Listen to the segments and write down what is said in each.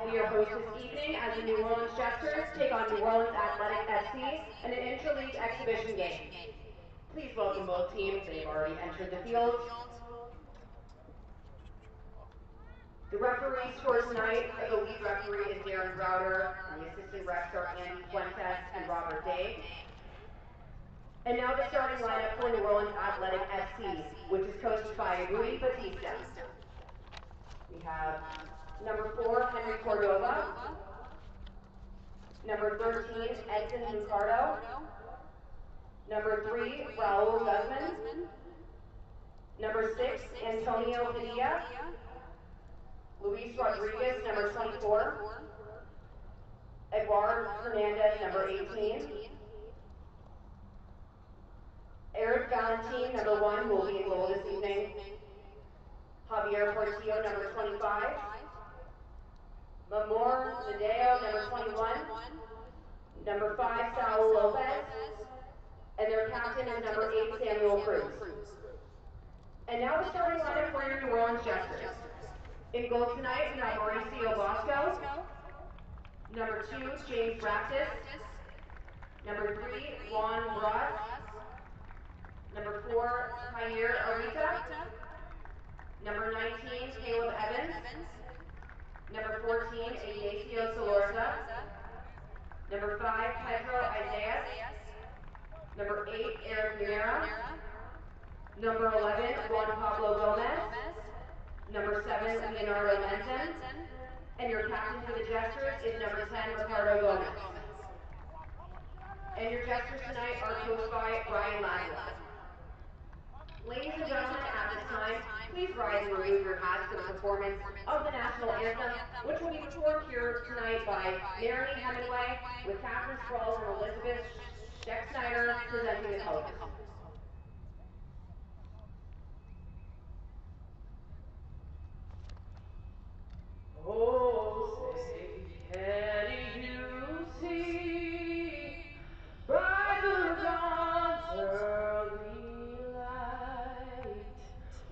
will be your host this evening as the New Orleans Jesters take on New Orleans Athletic FC in an intra-league exhibition game. Please welcome both teams. They've already entered the field. The referees for tonight, the lead referee is Darren Browder, and the assistant refs are Andy Fuentes and Robert Day. And now the starting lineup for New Orleans Athletic FC, which is coached by Rui Batista. We have number 4, Henry Cordova. Number 13, Edson Lucardo. Number 3, Raul Guzman. Number 6, Antonio Padilla. Luis Rodriguez, number 24. Eduardo Hernandez, number 18. Eric Valentin, number 1, who will be in goal this evening. Javier Portillo, number 25. Mamor Nadeo, number 21. Number 5, Saul Lopez. And their captain is number 8, Samuel Cruz. And now the starting lineup for your New Orleans Jesters. In goal tonight, we have Mauricio Bosco. Number 2, James Raptis. Number 3, Juan Bras. Number 4, Jair Arita. Number 19, Caleb Evans. Number 14, Ignacio Solorza. Number 5, Pedro Isaias. Number 8, Eric Minera. Number 11, Juan Pablo Gomez. Number 7, Leonardo Menton. And your captain for the Jesters is number 10, Ricardo Gomez. And your Jesters tonight are coached by Ryan Lazarus. Ladies and gentlemen, at this time, please rise and remove your hats for the performance of the national anthem, which will be performed here tonight by Marini Hemingway, with Catherine Sprawls and Elizabeth Scheck-Snyder presenting the colors. Oh, say, can you see by the dawn's early light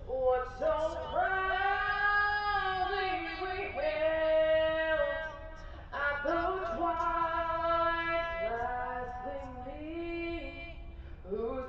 what so proudly we hailed at the twilight's last gleaming, whose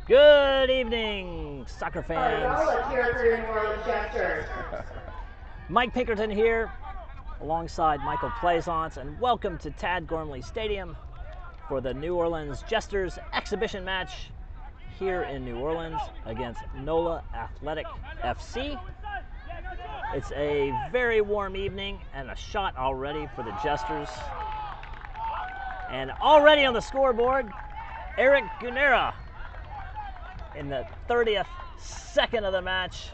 Good evening, soccer All right, fans. y'all, let's hear it for your New Orleans Jesters. Mike Pinkerton here, alongside Michael Plaisance, and welcome to Tad Gormley Stadium for the New Orleans Jesters exhibition match here in New Orleans against NOLA Athletic FC. It's a very warm evening and a shot already for the Jesters. And already on the scoreboard, Eric Gunera in the 30th second of the match.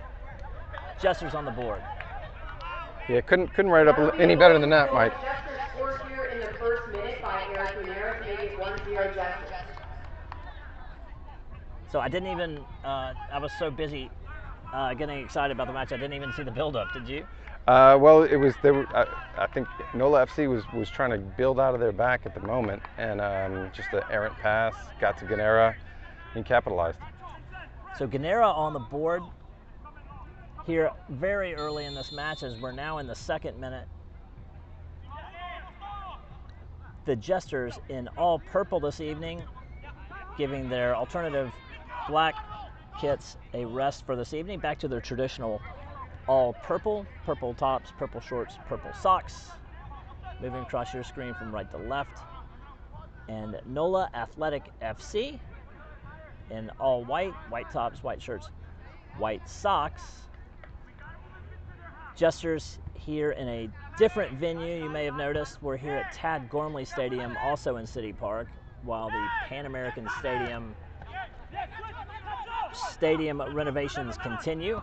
Jesters on the board. Yeah, couldn't write it up any better than that, Mike. Jesters scored here in the first minute by Eric Gunera to make it 1-0 Jesters. So I didn't even, I was so busy getting excited about the match, I didn't even see the build-up, did you? Well, it was I think NOLA FC was trying to build out of their back at the moment, and just an errant pass got to Gunera and capitalized. So Gunera on the board here very early in this match, as we're now in the second minute. The Jesters in all purple this evening, giving their alternative black kits a rest for this evening, back to their traditional all purple, purple tops, purple shorts, purple socks. Moving across your screen from right to left. And NOLA Athletic FC in all white, white tops, white shirts, white socks. Jesters here in a different venue. You may have noticed we're here at Tad Gormley Stadium, also in City Park, while the Pan American Stadium renovations continue.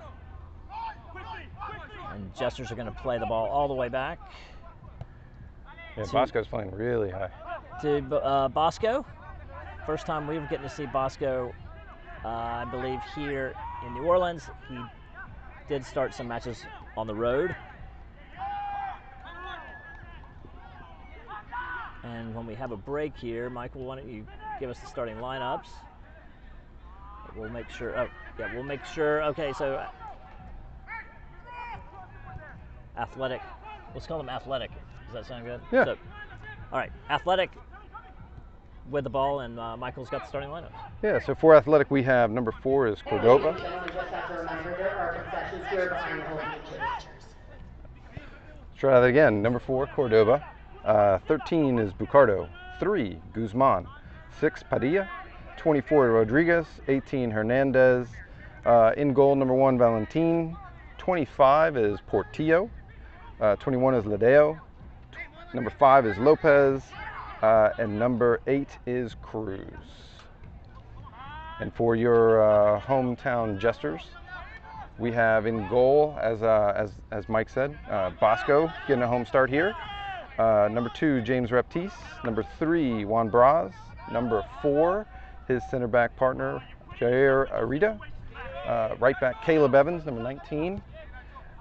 And Jesters are going to play the ball all the way back. Yeah, Bosco's playing really high. To Bosco. First time we were getting to see Bosco, I believe, here in New Orleans. He did start some matches on the road. And when we have a break here, Michael, why don't you give us the starting lineups? We'll make sure. Oh, yeah, we'll make sure. Okay, so Athletic. Let's call them Athletic. Does that sound good? Yeah. So, all right, Athletic with the ball, and Michael's got the starting lineups. Yeah, so for Athletic we have number 4 is Cordoba. Ladies and gentlemen, just as a reminder, there are concessions here behind the home bleachers. Let's try that again. Number 4, Cordoba. 13 is Bucardo. 3, Guzman. 6, Padilla. 24, Rodriguez. 18, Hernandez. In goal, number 1, Valentin. 25 is Portillo. 21 is Ladeo. Number 5 is Lopez. And number 8 is Cruz. And for your hometown Jesters, we have in goal, as Mike said, Bosco getting a home start here. Number 2, James Reptis. Number 3, Juan Braz. Number 4, his center back partner, Jair Arida. Right back, Caleb Evans, number 19.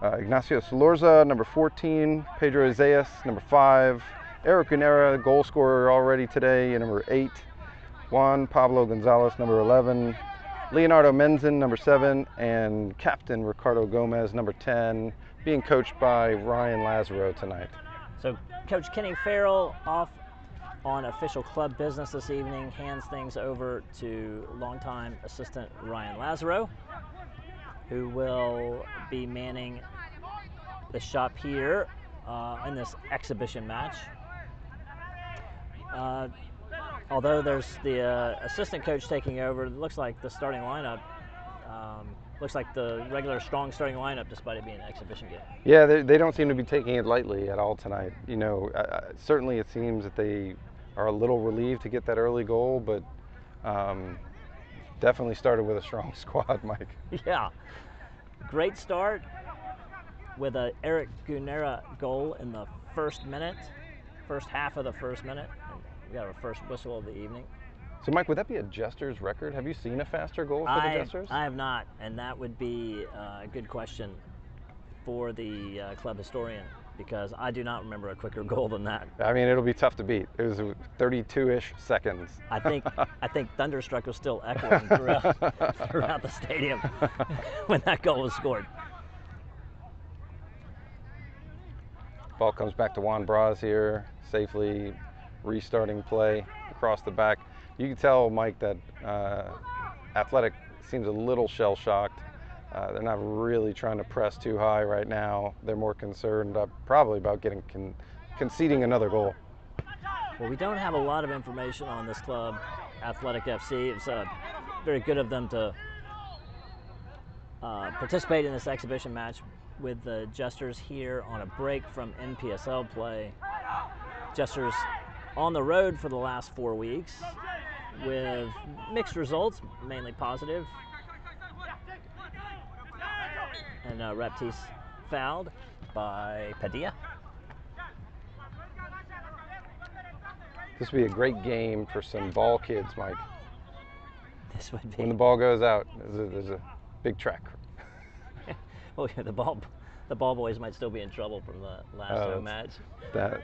Ignacio Solorza, number 14. Pedro Isaias, number 5. Eric Gunera, goal scorer already today, number 8. Juan Pablo Gonzalez, number 11. Leonardo Menzin, number 7. And captain Ricardo Gomez, number 10, being coached by Ryan Lazaro tonight. So Coach Kenny Farrell off on official club business this evening, hands things over to longtime assistant Ryan Lazaro, who will be manning the shop here in this exhibition match. Although there's the assistant coach taking over, it looks like the starting lineup looks like the regular strong starting lineup, despite it being an exhibition game. Yeah, they don't seem to be taking it lightly at all tonight. You know, certainly it seems that they are a little relieved to get that early goal, but definitely started with a strong squad, Mike. Yeah, great start with a Eric Gunera goal in the first half of the first minute. We got our first whistle of the evening. So, Mike, would that be a Jester's record? Have you seen a faster goal for the Jesters? I have not, and that would be a good question for the club historian, because I do not remember a quicker goal than that. I mean, it'll be tough to beat. It was 32-ish seconds. I think Thunderstruck was still echoing throughout the stadium when that goal was scored. Ball comes back to Juan Braz here, safely restarting play across the back. You can tell, Mike, that Athletic seems a little shell-shocked. They're not really trying to press too high right now. They're more concerned probably about conceding another goal. Well, we don't have a lot of information on this club, Athletic FC. It's very good of them to participate in this exhibition match with the Jesters here on a break from NPSL play. Jesters on the road for the last 4 weeks with mixed results, mainly positive. And Raptis fouled by Padilla. This would be a great game for some ball kids, Mike. This would be. When the ball goes out, there's a big track. Oh yeah, the ball boys might still be in trouble from the last home match. That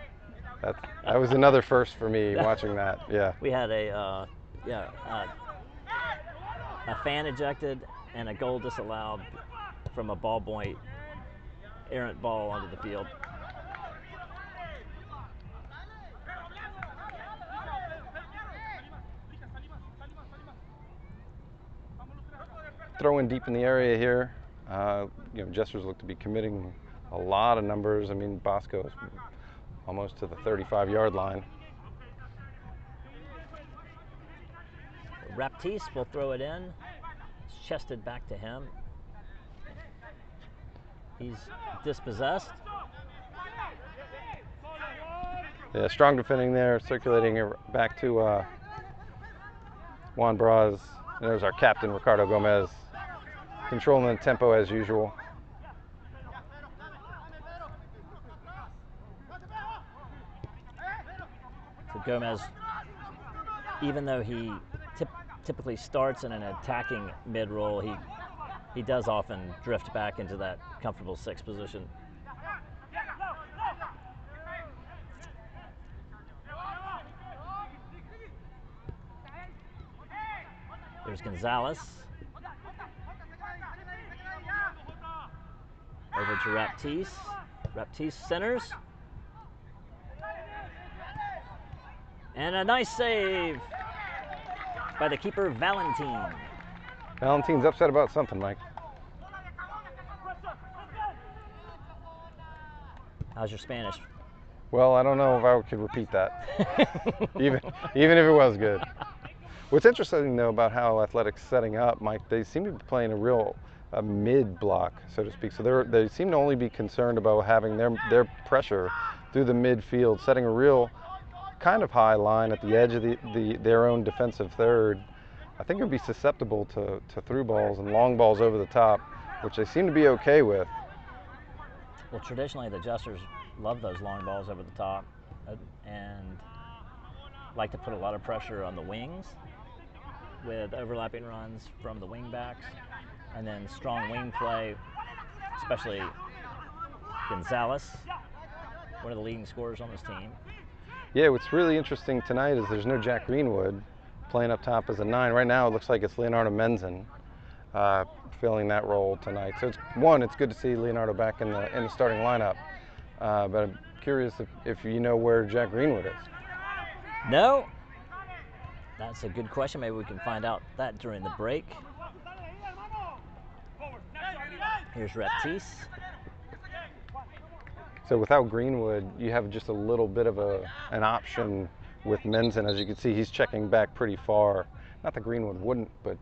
was another first for me watching that. Yeah. We had a fan ejected and a goal disallowed from a ball boy errant ball onto the field. Throw in deep in the area here. Jesters look to be committing a lot of numbers. I mean, Bosco is almost to the 35-yard line. Raptis will throw it in. It's chested back to him. He's dispossessed. Yeah, strong defending there, circulating it back to Juan Braz. And there's our captain, Ricardo Gomez, controlling the tempo as usual. So Gomez, even though he typically starts in an attacking mid-roll, he does often drift back into that comfortable 6 position. There's Gonzalez. Over to Raptis. Raptis centers. And a nice save by the keeper, Valentin. Valentin's upset about something, Mike. How's your Spanish? Well, I don't know if I could repeat that, even if it was good. What's interesting, though, about how Athletics setting up, Mike, they seem to be playing a mid block, so to speak. So they seem to only be concerned about having their pressure through the midfield, setting a real kind of high line at the edge of their own defensive third. I think it would be susceptible to through balls and long balls over the top, which they seem to be okay with. Well, traditionally the Jesters love those long balls over the top and like to put a lot of pressure on the wings with overlapping runs from the wing backs and then strong wing play, especially Gonzalez, one of the leading scorers on this team. Yeah, what's really interesting tonight is there's no Jack Greenwood playing up top as a 9. Right now it looks like it's Leonardo Menzen filling that role tonight. So it's good to see Leonardo back in the starting lineup. But I'm curious if you know where Jack Greenwood is. No. That's a good question. Maybe we can find out that during the break. Here's Raptis. So without Greenwood, you have just a little bit of an option with Menzen. As you can see, he's checking back pretty far. Not that Greenwood wouldn't, but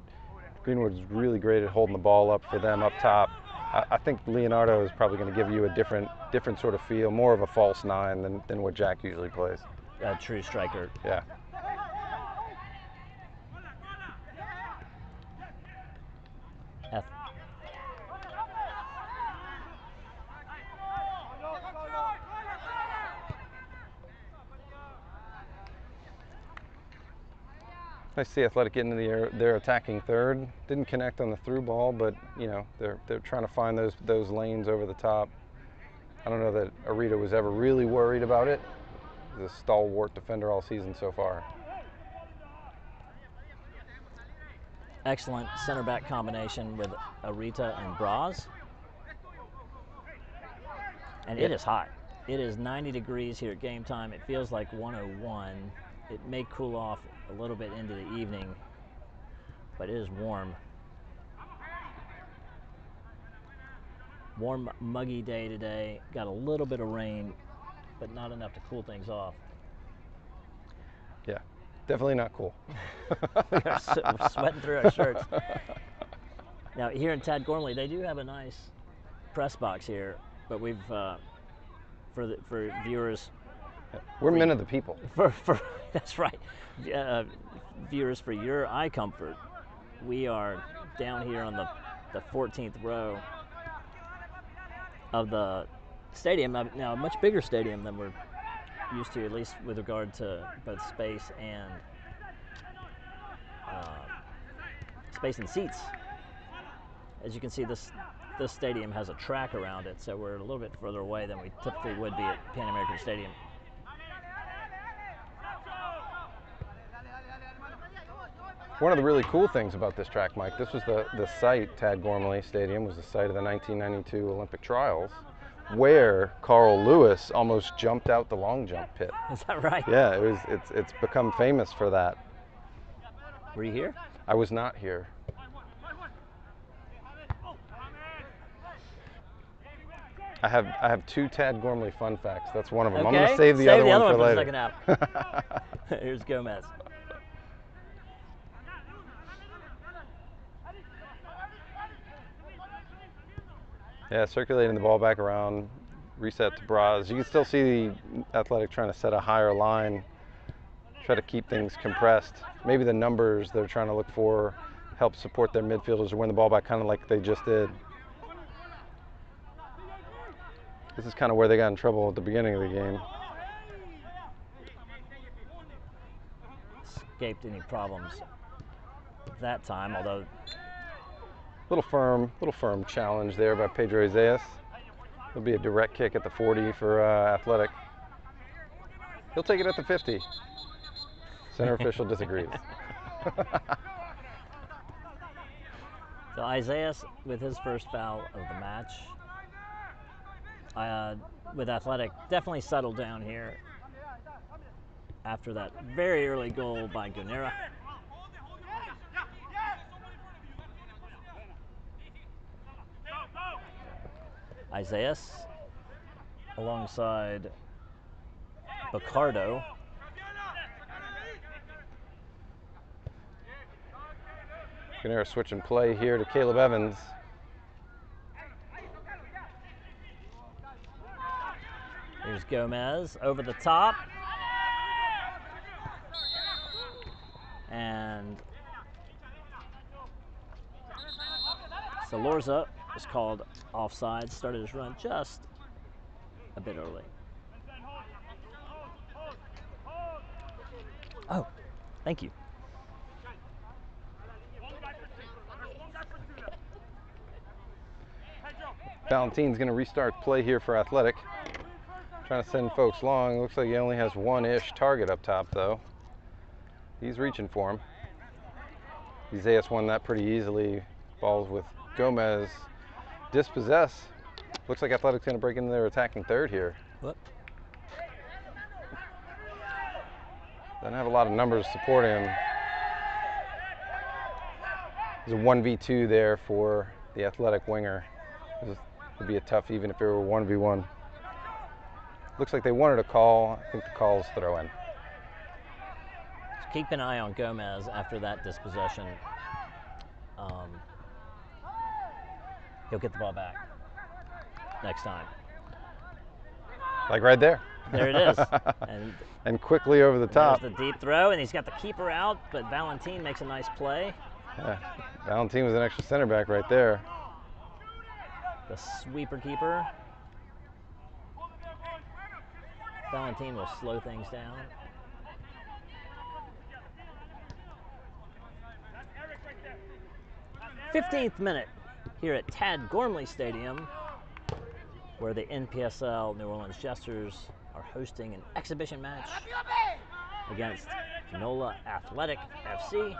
Greenwood's really great at holding the ball up for them up top. I think Leonardo is probably going to give you a different sort of feel, more of a false 9 than what Jack usually plays. A true striker. Yeah. Nice to see Athletic get into their attacking third. Didn't connect on the through ball, but they're trying to find those lanes over the top. I don't know that Arita was ever really worried about it. The stalwart defender all season so far. Excellent center back combination with Arita and Braz. And it is hot. It is 90 degrees here at game time. It feels like 101. It may cool off a little bit into the evening. but it is warm. Warm, muggy day today. Got a little bit of rain, but not enough to cool things off. Yeah, definitely not cool. We're sweating through our shirts. Now here in Tad Gormley, they do have a nice press box here, but we've for viewers. We're men of the people. For that's right, viewers, for your eye comfort, we are down here on the 14th row of the stadium. Now a much bigger stadium than we're used to, at least with regard to both space and seats. As you can see, this stadium has a track around it, so we're a little bit further away than we typically would be at Pan American Stadium. One of the really cool things about this track, Mike, this was the site, Tad Gormley Stadium, was the site of the 1992 Olympic trials, where Carl Lewis almost jumped out the long jump pit. Is that right? Yeah, it's become famous for that. Were you here? I was not here. I have two Tad Gormley fun facts. That's one of them. Okay. I'm going to save the other one for the later. second half. Here's Gomez. Yeah, circulating the ball back around, reset to Braz. You can still see the Athletic trying to set a higher line, try to keep things compressed. Maybe the numbers they're trying to look for help support their midfielders or win the ball back, kind of like they just did. This is kind of where they got in trouble at the beginning of the game. Escaped any problems that time, although Little firm challenge there by Pedro Isaias. It'll be a direct kick at the 40 for Athletic. He'll take it at the 50. Center official disagrees. So Isaias with his first foul of the match. With Athletic, definitely settled down here after that very early goal by Gunera. Isaias alongside Bacardo. Gunera switching play here to Caleb Evans. Here's Gomez over the top. And Salorza was called offside, started his run just a bit early. Oh, thank you. Valentin's going to restart play here for Athletic. Trying to send folks long. Looks like he only has one-ish target up top, though. He's reaching for him. Isaias won that pretty easily. Balls with Gomez. Dispossess. Looks like Athletic's going to break into their attacking third here. Whoop. Doesn't have a lot of numbers supporting him. There's a 1v2 there for the Athletic winger. This would be a tough even if it were 1v1. Looks like they wanted a call. I think the call's throw-in. So keep an eye on Gomez after that dispossession. He'll get the ball back next time. Like right there. There it is. And quickly over the top. There's the deep throw, and he's got the keeper out, but Valentin makes a nice play. Yeah. Valentin was an extra center back right there. The sweeper keeper. Valentin will slow things down. '15th minute here at Tad Gormley Stadium, where the NPSL New Orleans Jesters are hosting an exhibition match against NOLA Athletic FC.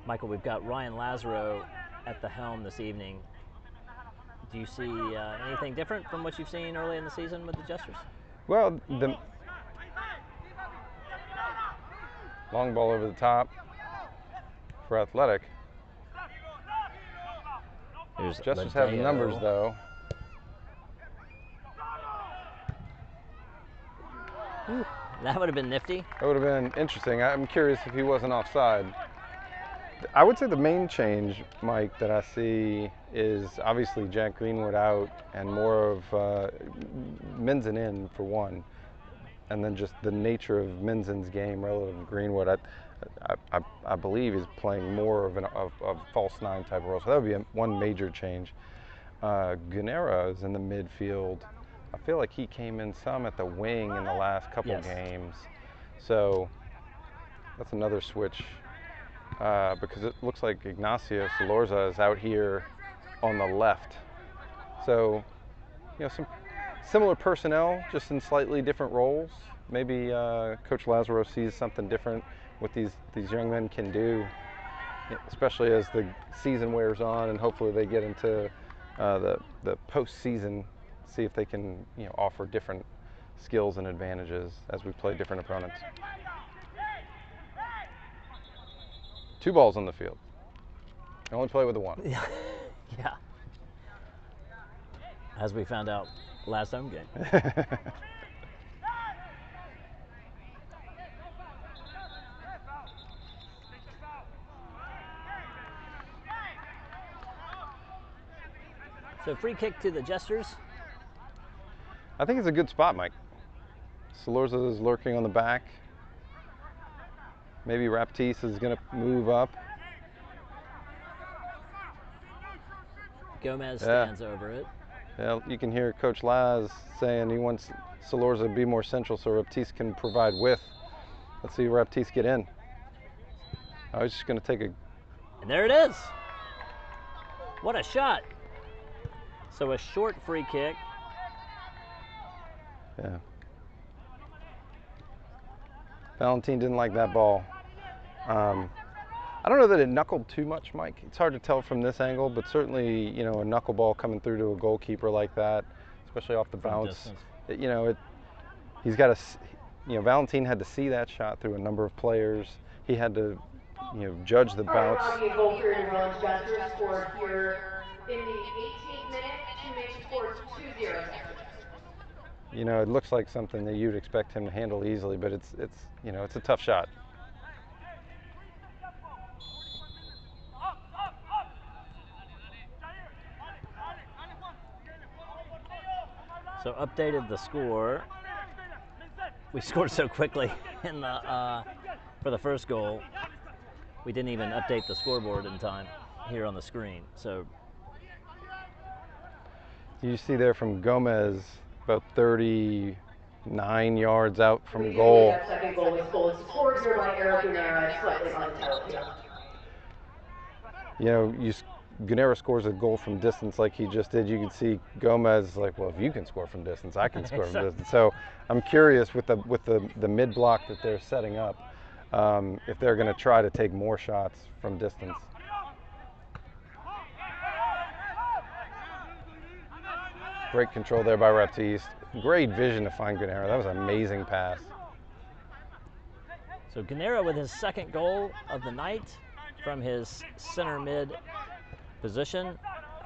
Michael, we've got Ryan Lazaro at the helm this evening. Do you see anything different from what you've seen early in the season with the Jesters? Well, Long ball over the top for Athletic. Here's Jesters have the numbers, Ladeo. though. Ooh, that would have been nifty. That would have been interesting. I'm curious if he wasn't offside. I would say the main change, Mike, that I see is obviously Jack Greenwood out and more of Minzen in for one, and then just the nature of Minzen's game relative to Greenwood. I believe he's playing more of a false nine type of role, so that would be one major change. Gunnera is in the midfield. I feel like he came in some at the wing in the last couple games, so that's another switch. Because it looks like Ignacio Solorza is out here on the left. So, you know, some similar personnel, just in slightly different roles. Maybe Coach Lazaro sees something different what these young men can do, especially as the season wears on and hopefully they get into the postseason, see if they can, you know, offer different skills and advantages as we play different opponents. 2 balls on the field. I only play with the 1. Yeah. Yeah. As we found out last home game. So free kick to the Jesters. I think it's a good spot, Mike. Solorza is lurking on the back. Maybe Raptiste is going to move up. Gomez stands over it. Yeah, you can hear Coach Laz saying he wants Solorza to be more central so Raptiste can provide width. Let's see Raptiste get in. I was just going to take a... And there it is. What a shot. So a short free kick. Yeah. Valentin didn't like that ball. I don't know that it knuckled too much, Mike. It's hard to tell from this angle, but certainly, you know, a knuckleball coming through to a goalkeeper like that, especially off the bounce, he's got to, you know, Valentin had to see that shot through a number of players. He had to, you know, judge the bounce. A goal for your Orleans Jesters scored here in the 18th minute to make the score 2-0 Jesters. You know, it looks like something that you'd expect him to handle easily, but it's you know, it's a tough shot. So updated the score. We scored so quickly in the for the first goal. We didn't even update the scoreboard in time here on the screen. So you see there from Gomez, about 39 yards out from goal. That second goal was scored here by Eric Gunnera, slightly on the telefield. You know, Gunnera scores a goal from distance like he just did. You can see Gomez like, well, if you can score from distance, I can score from distance. So I'm curious with the mid block that they're setting up, if they're going to try to take more shots from distance. Great control there by Raptiste. Great vision to find Gunnera. That was an amazing pass. So Gunnera with his second goal of the night from his center mid position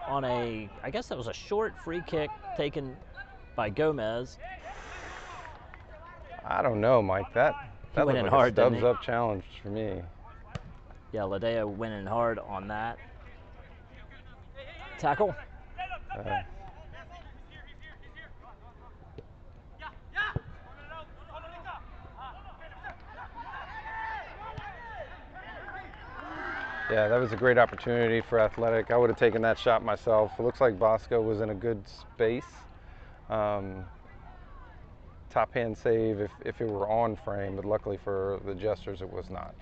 on a, I guess that was a short free kick taken by Gomez. I don't know, Mike. That went looked in like hard, a didn't stubbs he? up challenge for me. Yeah, Ladeo went in hard on that. Tackle. Yeah, that was a great opportunity for Athletic. I would have taken that shot myself. It looks like Bosco was in a good space. Top hand save if it were on frame, but luckily for the Jesters, it was not.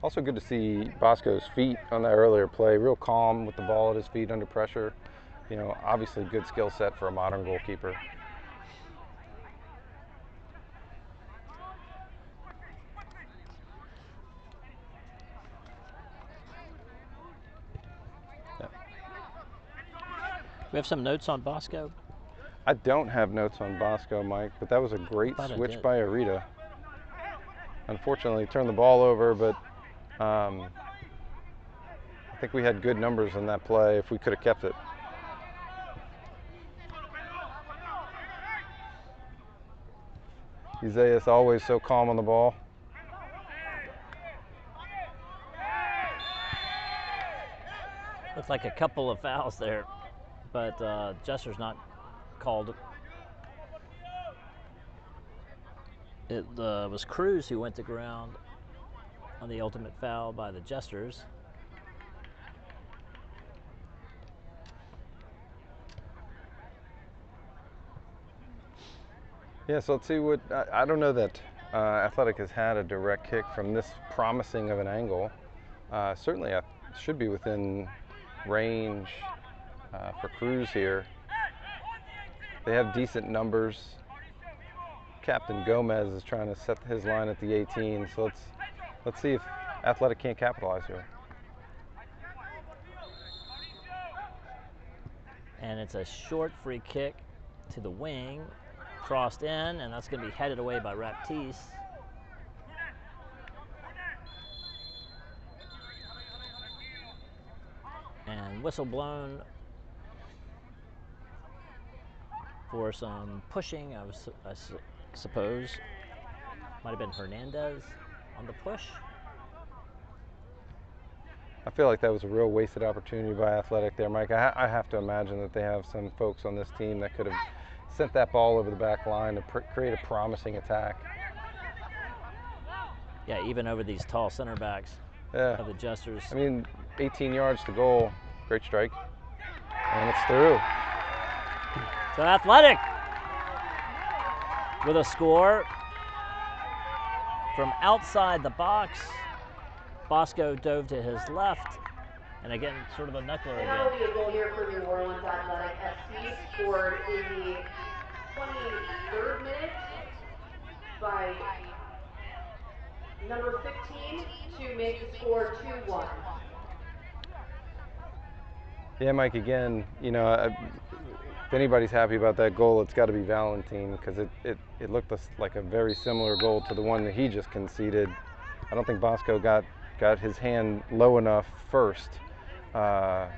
Also good to see Bosco's feet on that earlier play. Real calm with the ball at his feet under pressure. You know, obviously good skill set for a modern goalkeeper. We have some notes on Bosco. I don't have notes on Bosco, Mike, but that was a great switch by Arita. Unfortunately, turned the ball over, but I think we had good numbers in that play if we could have kept it. Isaias always so calm on the ball. Looks like a couple of fouls there, but Jester's not called. It was Cruz who went to ground on the ultimate foul by the Jesters. Yeah, so let's see what, I don't know that Athletic has had a direct kick from this promising of an angle. Certainly should be within range for Cruz here. They have decent numbers. Captain Gomez is trying to set his line at the 18, so let's see if Athletic can't capitalize here. And it's a short free kick to the wing, crossed in, and that's going to be headed away by Raptiste. And whistle blown for some pushing, I suppose. Might have been Hernandez on the push. I feel like that was a real wasted opportunity by Athletic there, Mike. I have to imagine that they have some folks on this team that could have sent that ball over the back line to create a promising attack. Yeah, even over these tall center backs of the Jesters. I mean, 18 yards to goal. Great strike. And it's through. So Athletic with a score from outside the box. Bosco dove to his left, and again, sort of a knuckler and again. that will be a goal here for the Orleans Athletic FC, scored in the 23rd minute by number 15 to make the score 2-1. Yeah, Mike, again, you know, if anybody's happy about that goal, it's got to be Valentin, because it looked like a very similar goal to the one that he just conceded. I don't think Bosco got his hand low enough first to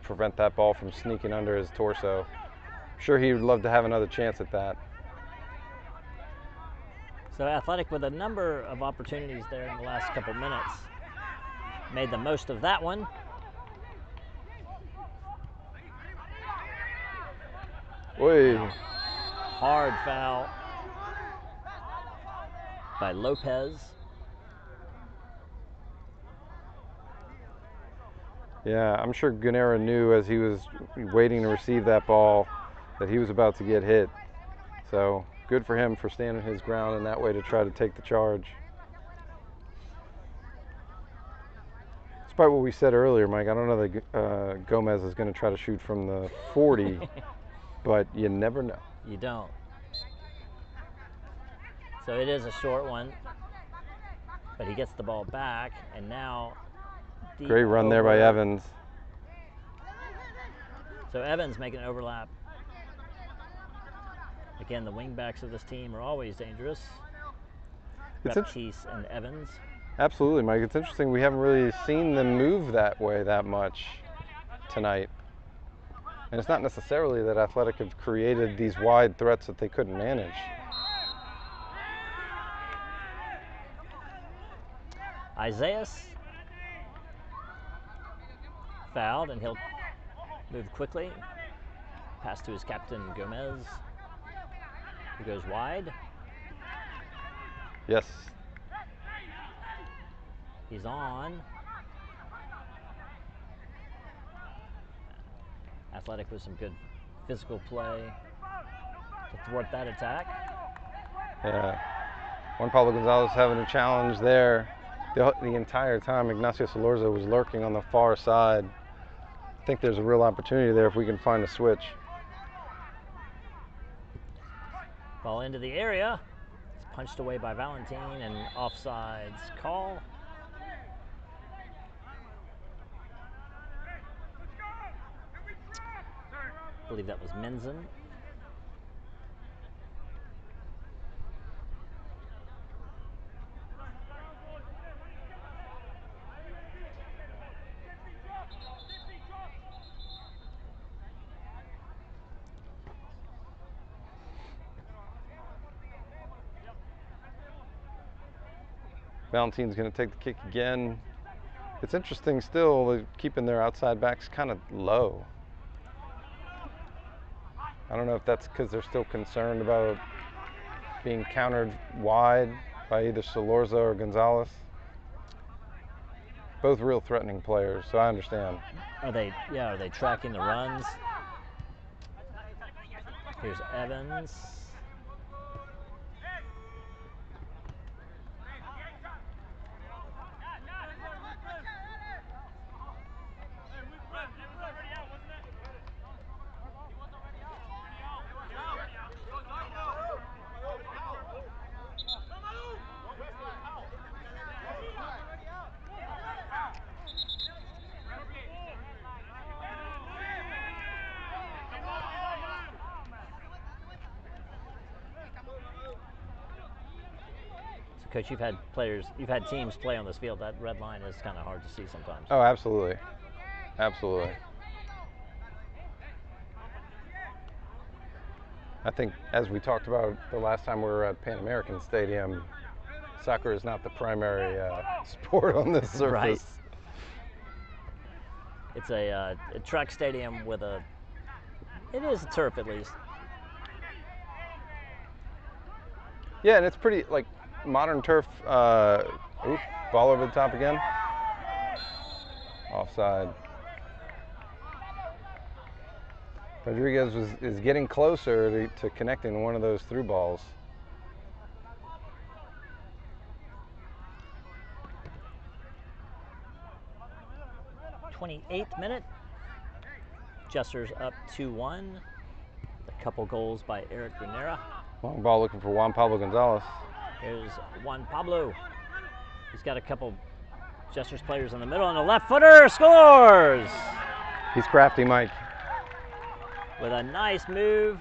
prevent that ball from sneaking under his torso. I'm sure he would love to have another chance at that. So Athletic with a number of opportunities there in the last couple minutes. Made the most of that one. Oy. Hard foul by Lopez. Yeah, I'm sure Gunnera knew as he was waiting to receive that ball that he was about to get hit. So good for him for standing his ground in that way to try to take the charge. Despite what we said earlier, Mike, I don't know that Gomez is going to try to shoot from the 40, but you never know. You don't. So it is a short one, but he gets the ball back, and now great run there by Evans. So Evans making an overlap. Again, the wing backs of this team are always dangerous. Raptiste and Evans. Absolutely, Mike. It's interesting. We haven't really seen them move that way that much tonight. And it's not necessarily that Athletic have created these wide threats that they couldn't manage. Isaias fouled, and he'll move quickly. Pass to his captain, Gomez, who goes wide. Yes. He's on. Athletic with some good physical play to thwart that attack. Yeah. Juan Pablo Gonzalez having a challenge there. The entire time, Ignacio Solorza was lurking on the far side. I think there's a real opportunity there if we can find a switch. Ball into the area. It's punched away by Valentin, and offsides call. believe that was Minzen. Valentine's going to take the kick again. It's interesting still, keeping their outside backs kind of low. I don't know if that's because they're still concerned about being countered wide by either Salorza or Gonzalez. Both real threatening players, so I understand. Are they tracking the runs? Here's Evans. Coach, you've had teams play on this field. That red line is kind of hard to see sometimes. Oh, absolutely. Absolutely. I think, as we talked about the last time we were at Pan American Stadium, soccer is not the primary sport on this surface. Right. It's a track stadium with it is a turf at least. Yeah, and it's pretty, like, modern turf. Ball over the top again. Offside. Rodriguez is getting closer to connecting one of those through balls. '28th minute. Jesters up 2-1. A couple goals by Eric Granera. Long ball looking for Juan Pablo Gonzalez. Here's Juan Pablo. He's got a couple Jesters players in the middle, and a left footer scores! He's crafty, Mike. With a nice move.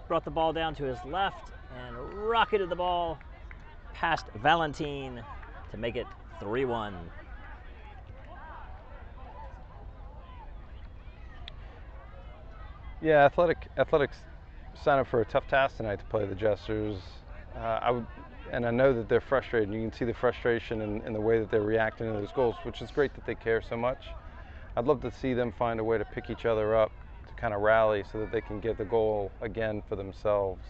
Brought the ball down to his left and rocketed the ball past Valentine to make it 3-1. Yeah, athletics signed up for a tough task tonight to play the Jesters. And I know that they're frustrated. You can see the frustration in the way that they're reacting to those goals, which is great that they care so much. I'd love to see them find a way to pick each other up, to kind of rally so that they can get the goal again for themselves.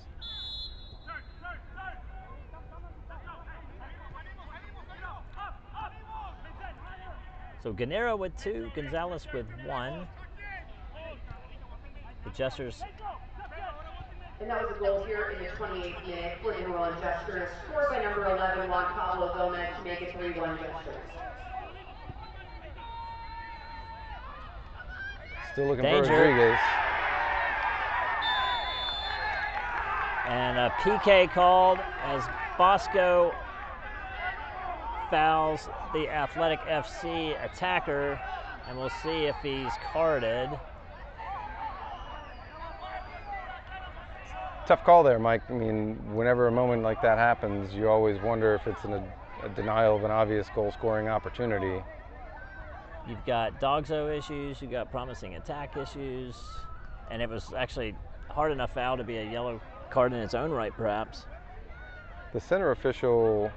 So Granera with 2, Gonzalez with 1. The Jesters. And that was a goal here in the 28th minute for the Orleans Jesters, scored by number 11, Juan Pablo Gomez, to make it 3-1 Jesters. Still looking Danger. for Rodriguez. And a PK called as Bosco fouls the Athletic FC attacker, and we'll see if he's carded. Tough call there, Mike. I mean, whenever a moment like that happens, you always wonder if it's a denial of an obvious goal-scoring opportunity. You've got Dogso issues, you've got promising attack issues, and it was actually hard enough foul to be a yellow card in its own right, perhaps. The center official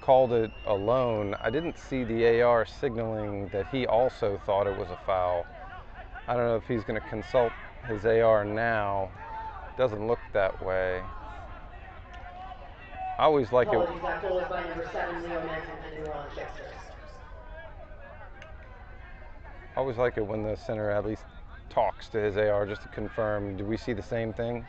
called it alone. I didn't see the AR signaling that he also thought it was a foul. I don't know if he's going to consult his AR now. Doesn't look that way. I always like it. That goal is by number 7, Leo Menton for the New Orleans Jesters. I always like it when the center at least talks to his AR just to confirm. Do we see the same thing?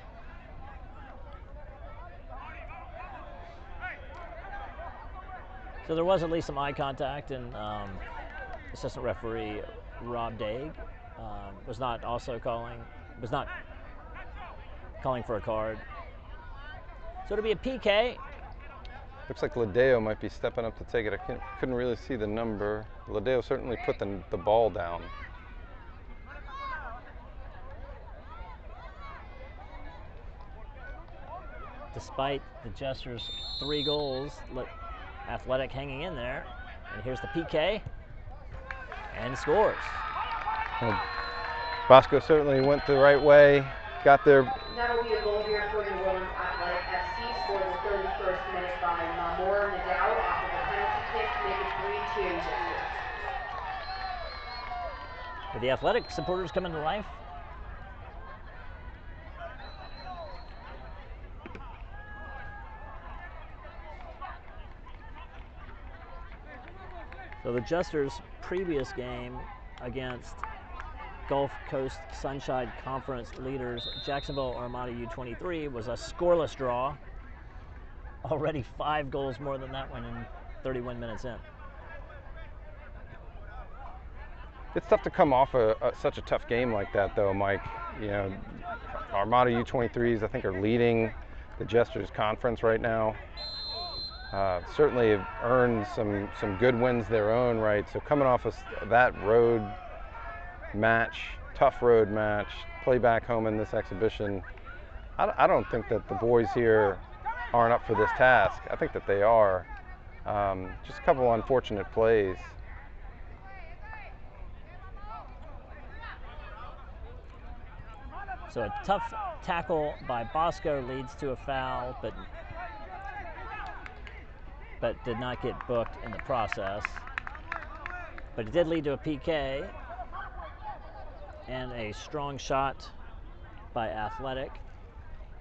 So there was at least some eye contact, and assistant referee Rob Daig was not calling for a card. So it'll be a PK. Looks like Ladeo might be stepping up to take it. I couldn't really see the number. Ladeo certainly put the ball down. despite the Jesters' 3 goals, Athletic hanging in there. And here's the PK, and scores. Well, Bosco certainly went the right way, got there. That'll be a goal here for the Orleans Athletic FC, scored in the 31st minute by Mamour Nadal off of a penalty kick to make it 3-2 Jesters. Did the Athletic supporters come into life? So the Jesters' previous game against Gulf Coast Sunshine Conference leaders Jacksonville Armada U23 was a scoreless draw. Already 5 goals more than that one in 31 minutes in. It's tough to come off such a tough game like that, though, Mike. You know, Armada U23s, I think, are leading the Jesters conference right now. Certainly have earned some good wins their own right. So coming off of that road match, tough road match, play back home in this exhibition, I don't think that the boys here aren't up for this task. I think that they are. Just a couple unfortunate plays. So a tough tackle by Bosco leads to a foul, but did not get booked in the process. But it did lead to a PK and a strong shot by Athletic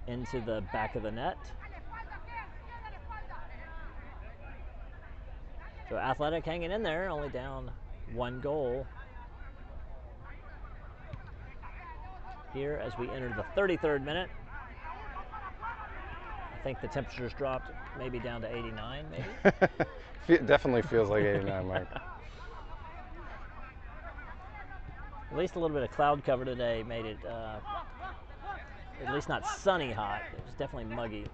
into the back of the net. So Athletic hanging in there, only down 1 goal. Here as we enter the 33rd minute. I think the temperature's dropped maybe down to 89, maybe? It definitely feels like 89, Mike. At least a little bit of cloud cover today made it at least not sunny hot. It was definitely muggy.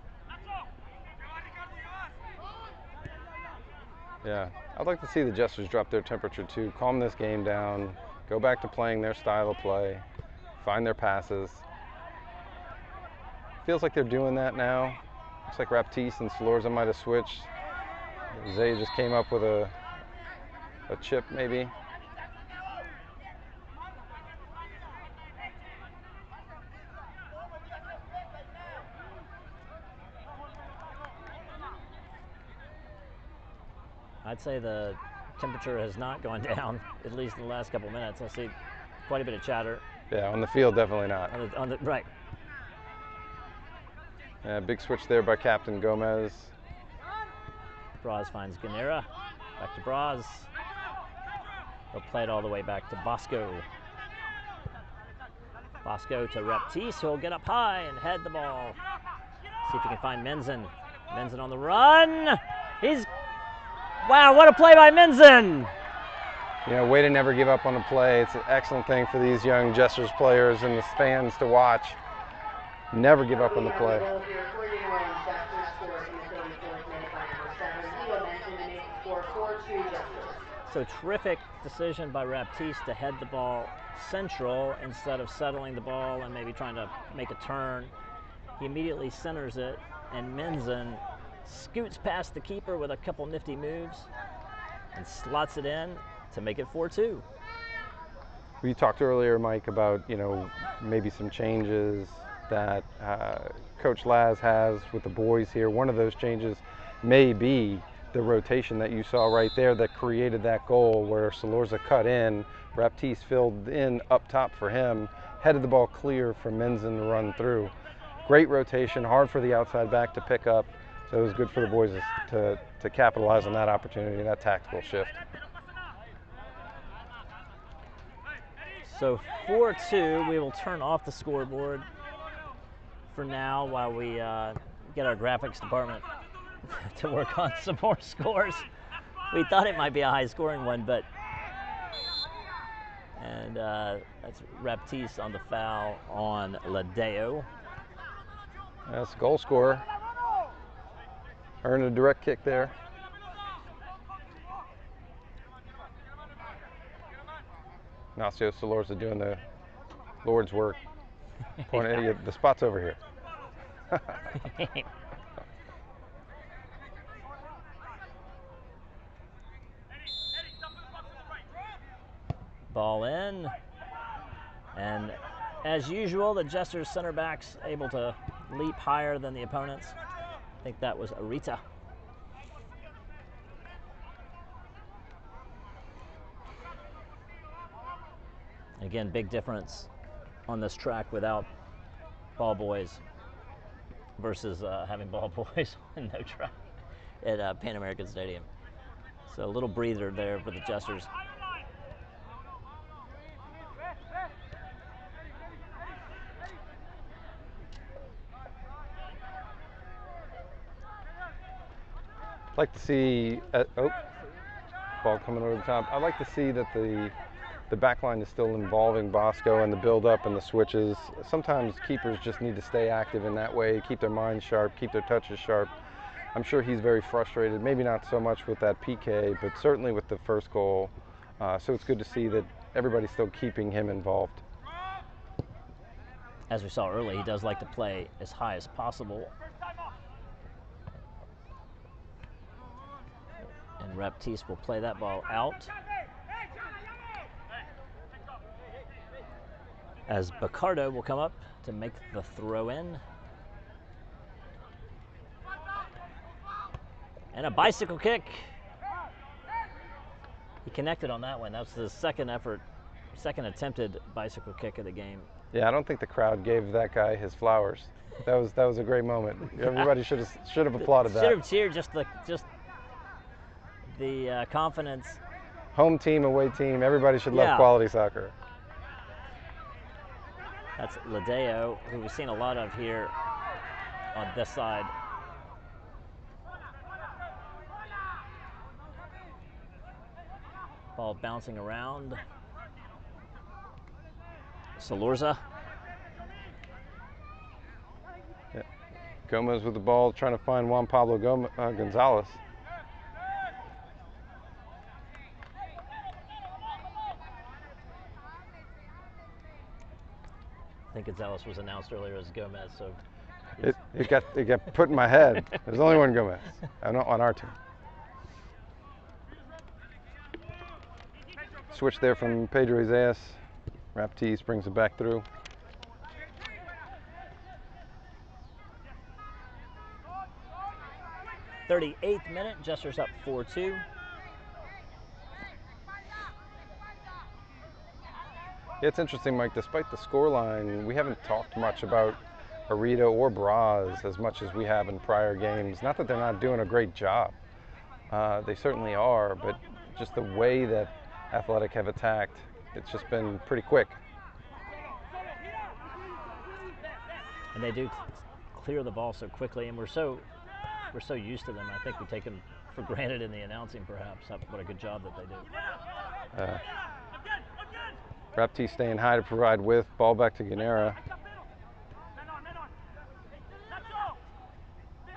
Yeah, I'd like to see the Jesters drop their temperature too, calm this game down, go back to playing their style of play, find their passes. Feels like they're doing that now. Looks like Raptiste and Salorza might have switched. Zay just came up with a chip maybe. I'd say the temperature has not gone down, at least in the last couple minutes. I see quite a bit of chatter. Yeah, on the field, definitely not. On the right. Yeah, big switch there by Captain Gomez. Braz finds Ganera. Back to Braz. He'll play it all the way back to Bosco. Bosco to Raptiste, who'll get up high and head the ball. See if he can find Menzin. Menzin on the run. Wow, what a play by Menzin! You know, way to never give up on a play. It's an excellent thing for these young Jesters players and the fans to watch. Never give up on the play. So terrific decision by Raptiste to head the ball central instead of settling the ball and maybe trying to make a turn. He immediately centers it, and Menzin scoots past the keeper with a couple nifty moves and slots it in to make it 4-2. We talked earlier, Mike, about, you know, maybe some changes that Coach Laz has with the boys here. One of those changes may be the rotation that you saw right there that created that goal where Salorza cut in, Raptiste filled in up top for him, headed the ball clear for Menzin to run through. Great rotation, hard for the outside back to pick up. So it was good for the boys to capitalize on that opportunity, that tactical shift. So 4-2, we will turn off the scoreboard for now while we get our graphics department to work on some more scores. We thought it might be a high-scoring one, but that's Raptiste on the foul on Ladeo. That's a goal scorer. Earned a direct kick there. Ignacio Salorza doing the Lord's work. Pointing at you, the spot's over here. Ball in. And as usual, the Jesters center backs able to leap higher than the opponents. I think that was Arita. Again, big difference on this track without ball boys versus having ball boys and no track at Pan American Stadium. So a little breather there for the Jesters. I'd like to see, ball coming over the top. I'd like to see that the back line is still involving Bosco and the build-up and the switches. Sometimes keepers just need to stay active in that way, keep their minds sharp, keep their touches sharp. I'm sure he's very frustrated, maybe not so much with that PK, but certainly with the first goal. So it's good to see that everybody's still keeping him involved. As we saw early, he does like to play as high as possible. And Reptis will play that ball out. As Bacardo will come up to make the throw in. And a bicycle kick. He connected on that one. That's the second attempted bicycle kick of the game. Yeah, I don't think the crowd gave that guy his flowers. That was a great moment. Everybody should have applauded that. Should have cheered just the confidence. Home team, away team. Everybody should love quality soccer. That's Ladeo, who we've seen a lot of here on this side. Ball bouncing around. Salorza. Yeah. Gomez with the ball, trying to find Juan Pablo Gonzalez. I think Gonzalez was announced earlier as Gomez, so it got put in my head. There's only one Gomez on our team. Switch there from Pedro Izaas. Raptis brings it back through. .38th minute, Jesters up 4-2. Yeah, it's interesting, Mike. Despite the scoreline, we haven't talked much about Arita or Braz as much as we have in prior games. Not that they're not doing a great job. They certainly are, but just the way that Athletic have attacked, it's just been pretty quick. And they do clear the ball so quickly, and we're so used to them. I think we take them for granted in the announcing, perhaps. What a good job that they do. Rapti staying high to provide with. Ball back to Guinera.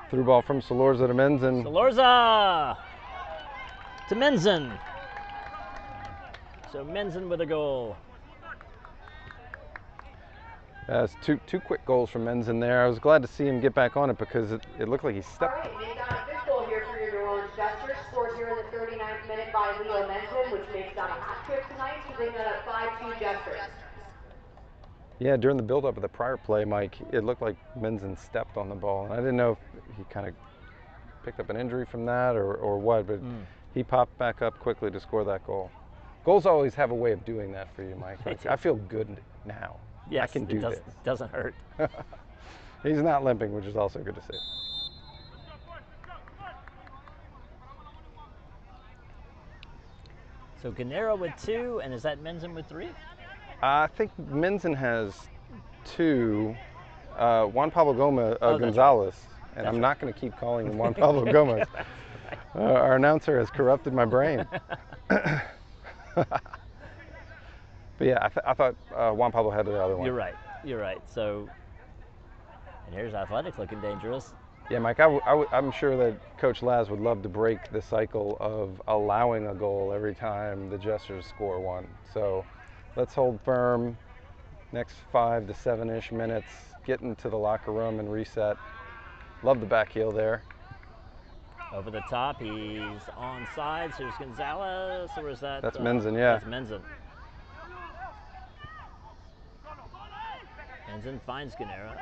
Through ball from Salorza to Menzin. Salorza to Menzin. So Menzin with a goal. That's two quick goals from Menzin there. I was glad to see him get back on it because it looked like he stepped. All right, make that a fifth goal here for your New Orleans Jesters. Scored here in the 39th minute by Leo Menzin, which makes that a hat trick tonight to bring that up 5-2 Jesters. Yeah, during the build-up of the prior play, Mike, it looked like Menzin stepped on the ball. And I didn't know if he kind of picked up an injury from that or what, but he popped back up quickly to score that goal. Goals always have a way of doing that for you, Mike. Like, I feel good now. Yes, I can do this. Doesn't hurt. He's not limping, which is also good to see. So Guinera with 2, and is that Menzin with 3? I think Menzin has 2. Juan Pablo Gonzalez, and I'm not going to keep calling him Juan Pablo Gomez. Our announcer has corrupted my brain. But yeah, I thought Juan Pablo had the other one. You're right. So, and here's Athletic looking dangerous. Yeah, Mike, I'm sure that Coach Laz would love to break the cycle of allowing a goal every time the Jesters score one. So let's hold firm. Next 5 to 7-ish minutes, get into the locker room and reset. Love the back heel there. Over the top, he's onside. So here's Gonzalez, or is that? That's Menzin, yeah. That's Menzin. Turns and finds Ganera.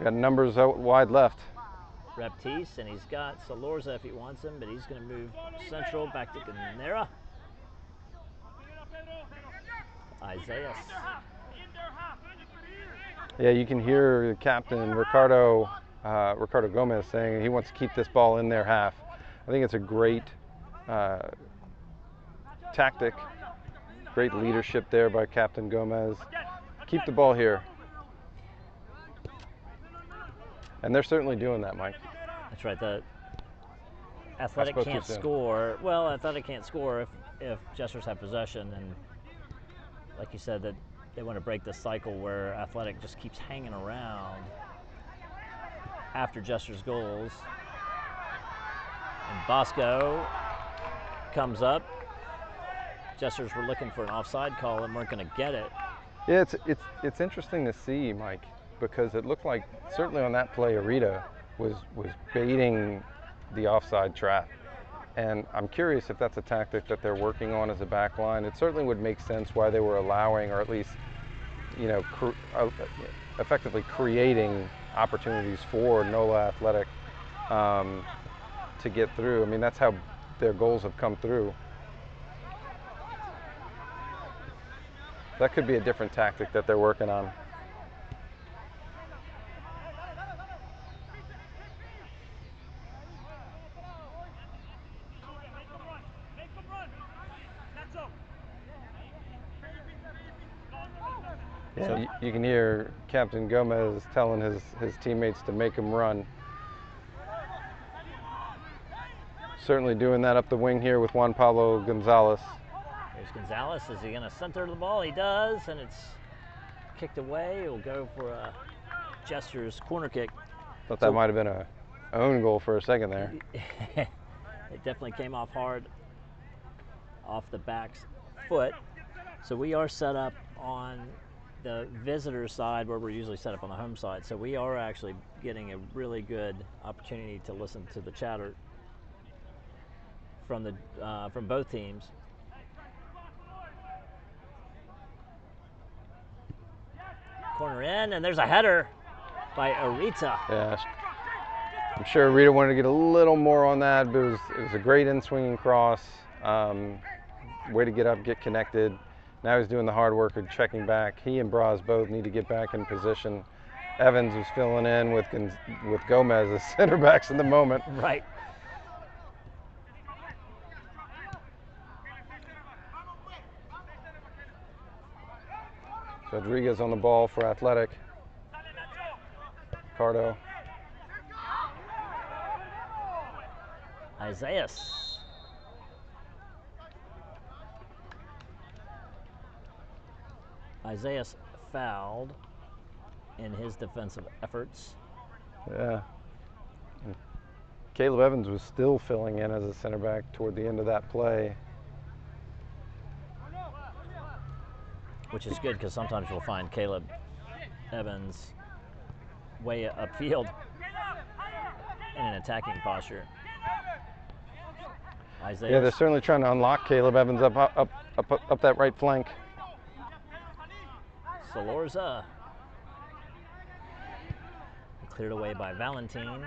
Got numbers out wide left. Reptise, and he's got Salorza if he wants him, but he's going to move central back to Ganera. Isaiah. Yeah, you can hear the captain, Ricardo Gomez, saying he wants to keep this ball in their half. I think it's a great tactic, great leadership there by Captain Gomez. Keep the ball here. And they're certainly doing that, Mike. That's right. The Athletic can't score. Well, Athletic can't score if Jesters have possession, and like you said, that they want to break the cycle where Athletic just keeps hanging around after Jesters' goals. And Bosco comes up. Jesters were looking for an offside call and weren't going to get it. Yeah, it's interesting to see, Mike, because it looked like certainly on that play, Arita was baiting the offside trap. And I'm curious if that's a tactic that they're working on as a back line. It certainly would make sense why they were allowing, or at least, you know, effectively creating opportunities for NOLA Athletic to get through. I mean, that's how their goals have come through. That could be a different tactic that they're working on. Yeah, so you can hear Captain Gomez telling his teammates to make him run. Certainly doing that up the wing here with Juan Pablo Gonzalez. Here's Gonzalez. Is he going to center the ball? He does, and it's kicked away. He'll go for a Jesters corner kick. Thought that might have been a own goal for a second there. It definitely came off hard off the back's foot. So we are set up on the visitor side where we're usually set up on the home side. So we are actually getting a really good opportunity to listen to the chatter from both teams. Corner in, and there's a header by Arita. Yeah, I'm sure Arita wanted to get a little more on that, but it was a great in-swinging cross. Way to get up, get connected. Now he's doing the hard work of checking back. He and Braz both need to get back in position. Evans was filling in with Gomez as center backs in the moment. Right. Rodriguez on the ball for Athletic. Ricardo. Isaiah. Isaiah fouled in his defensive efforts. Yeah. And Caleb Evans was still filling in as a center back toward the end of that play. Which is good because sometimes you'll find Caleb Evans way upfield in an attacking posture. Isaiah. Yeah, they're certainly trying to unlock Caleb Evans up that right flank. Salorza. Cleared away by Valentin.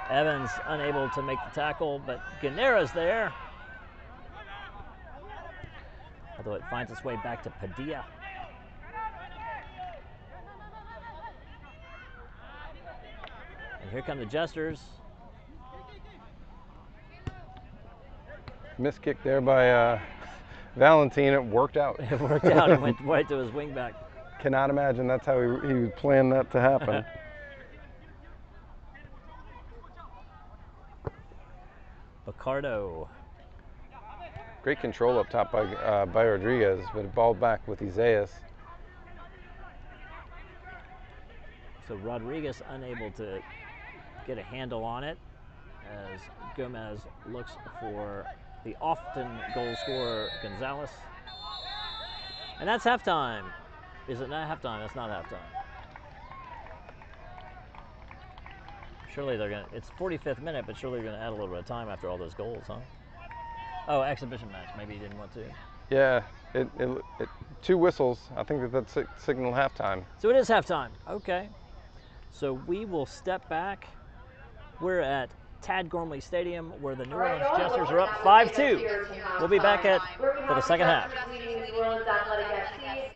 Evans unable to make the tackle, but Ganera's there. Although it finds its way back to Padilla. And here come the Jesters. Missed kick there by Valentin. It worked out. It worked out. It went right to his wingback. Cannot imagine that's how he would plan that to happen. Ricardo. Great control up top by Rodriguez, but a ball back with Isaias. So Rodriguez unable to get a handle on it as Gomez looks for the often goal scorer Gonzalez. And that's halftime. Is it not halftime? That's not halftime. Surely they're gonna. It's 45th minute, but surely they're gonna add a little bit of time after all those goals, huh? Oh, exhibition match. Maybe he didn't want to. Yeah, it 2 whistles. I think that's signal halftime. So it is halftime. Okay. So we will step back. We're at Tad Gormley Stadium, where the New Orleans Jesters are up 5-2. We'll be back for the second half. Orleans Athletic FC.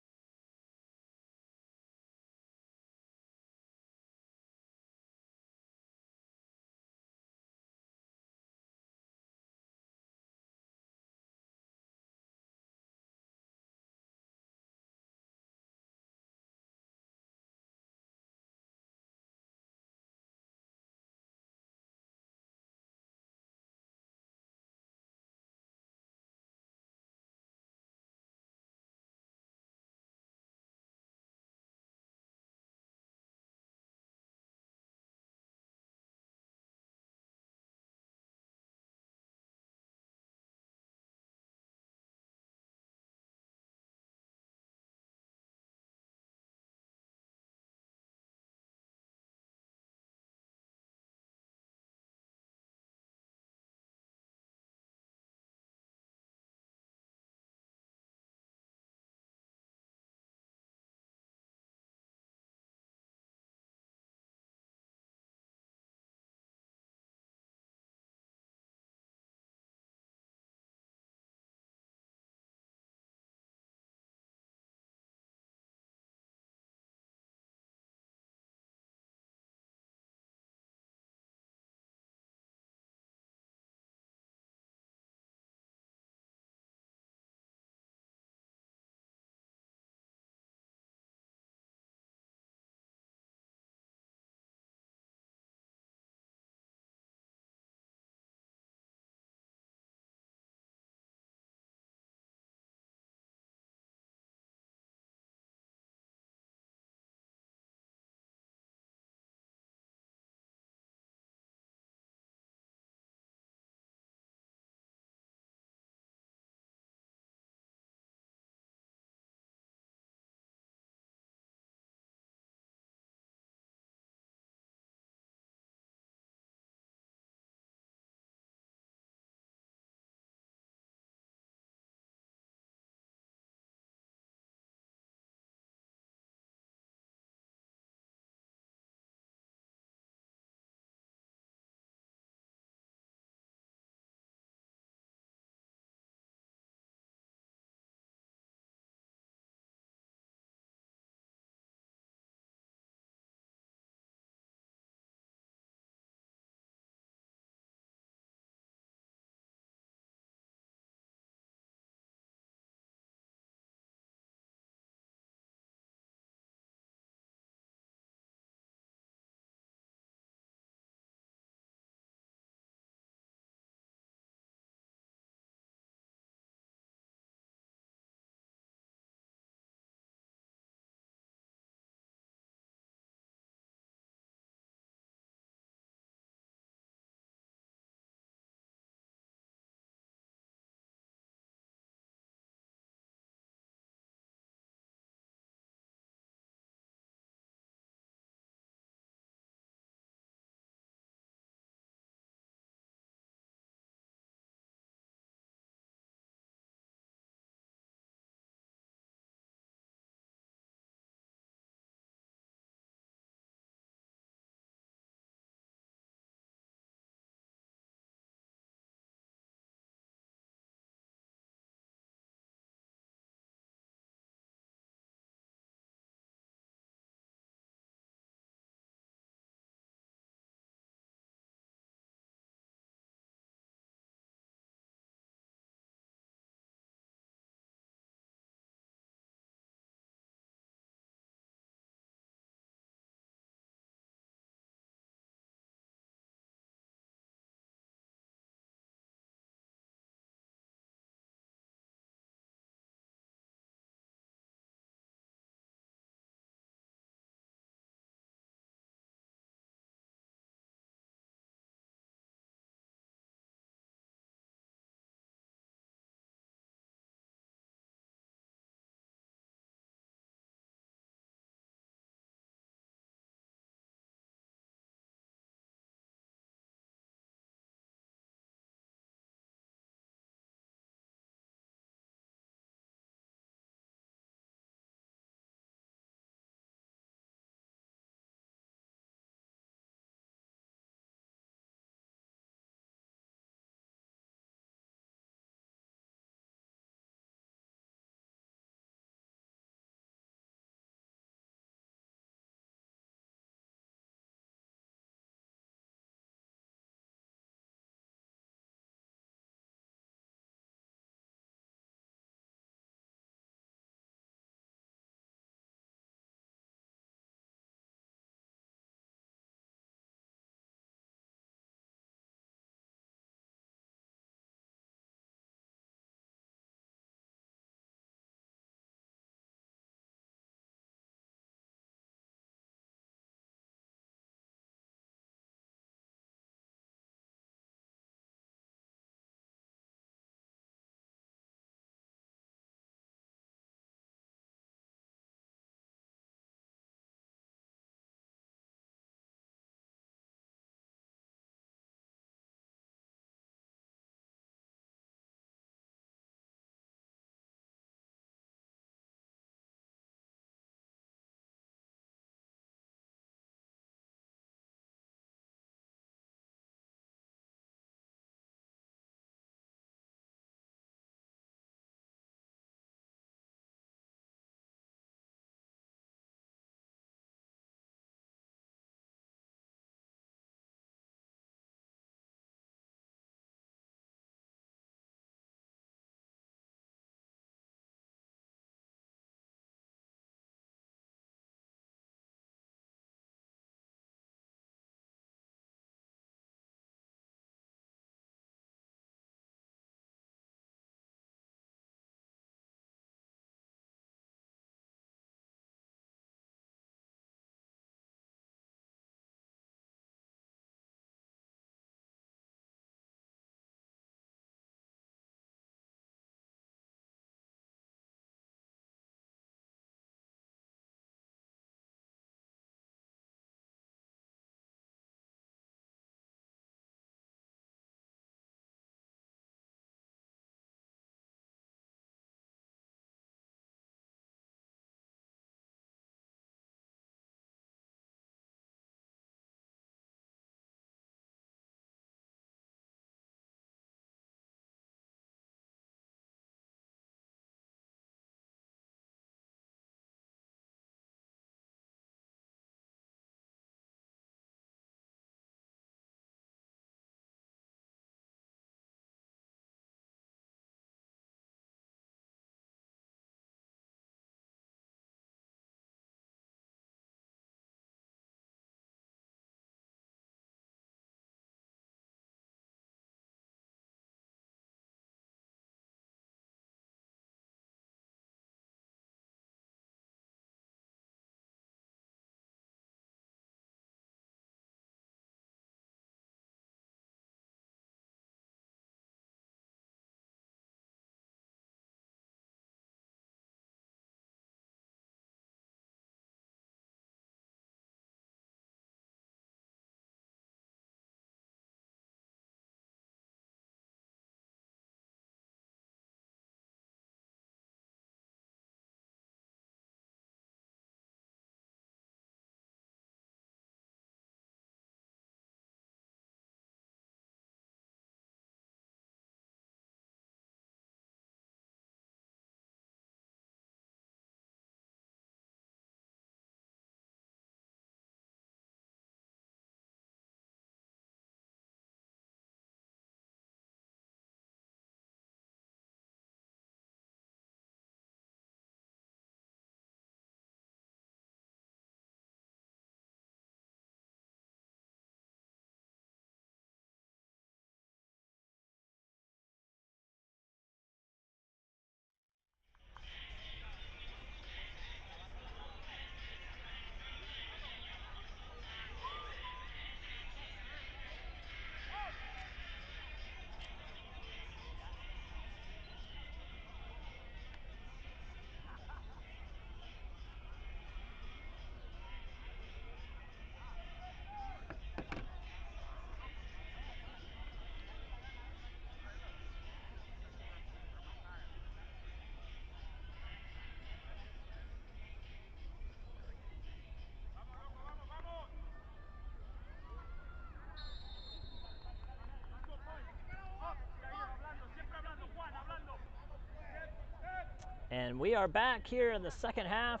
And we are back here in the second half.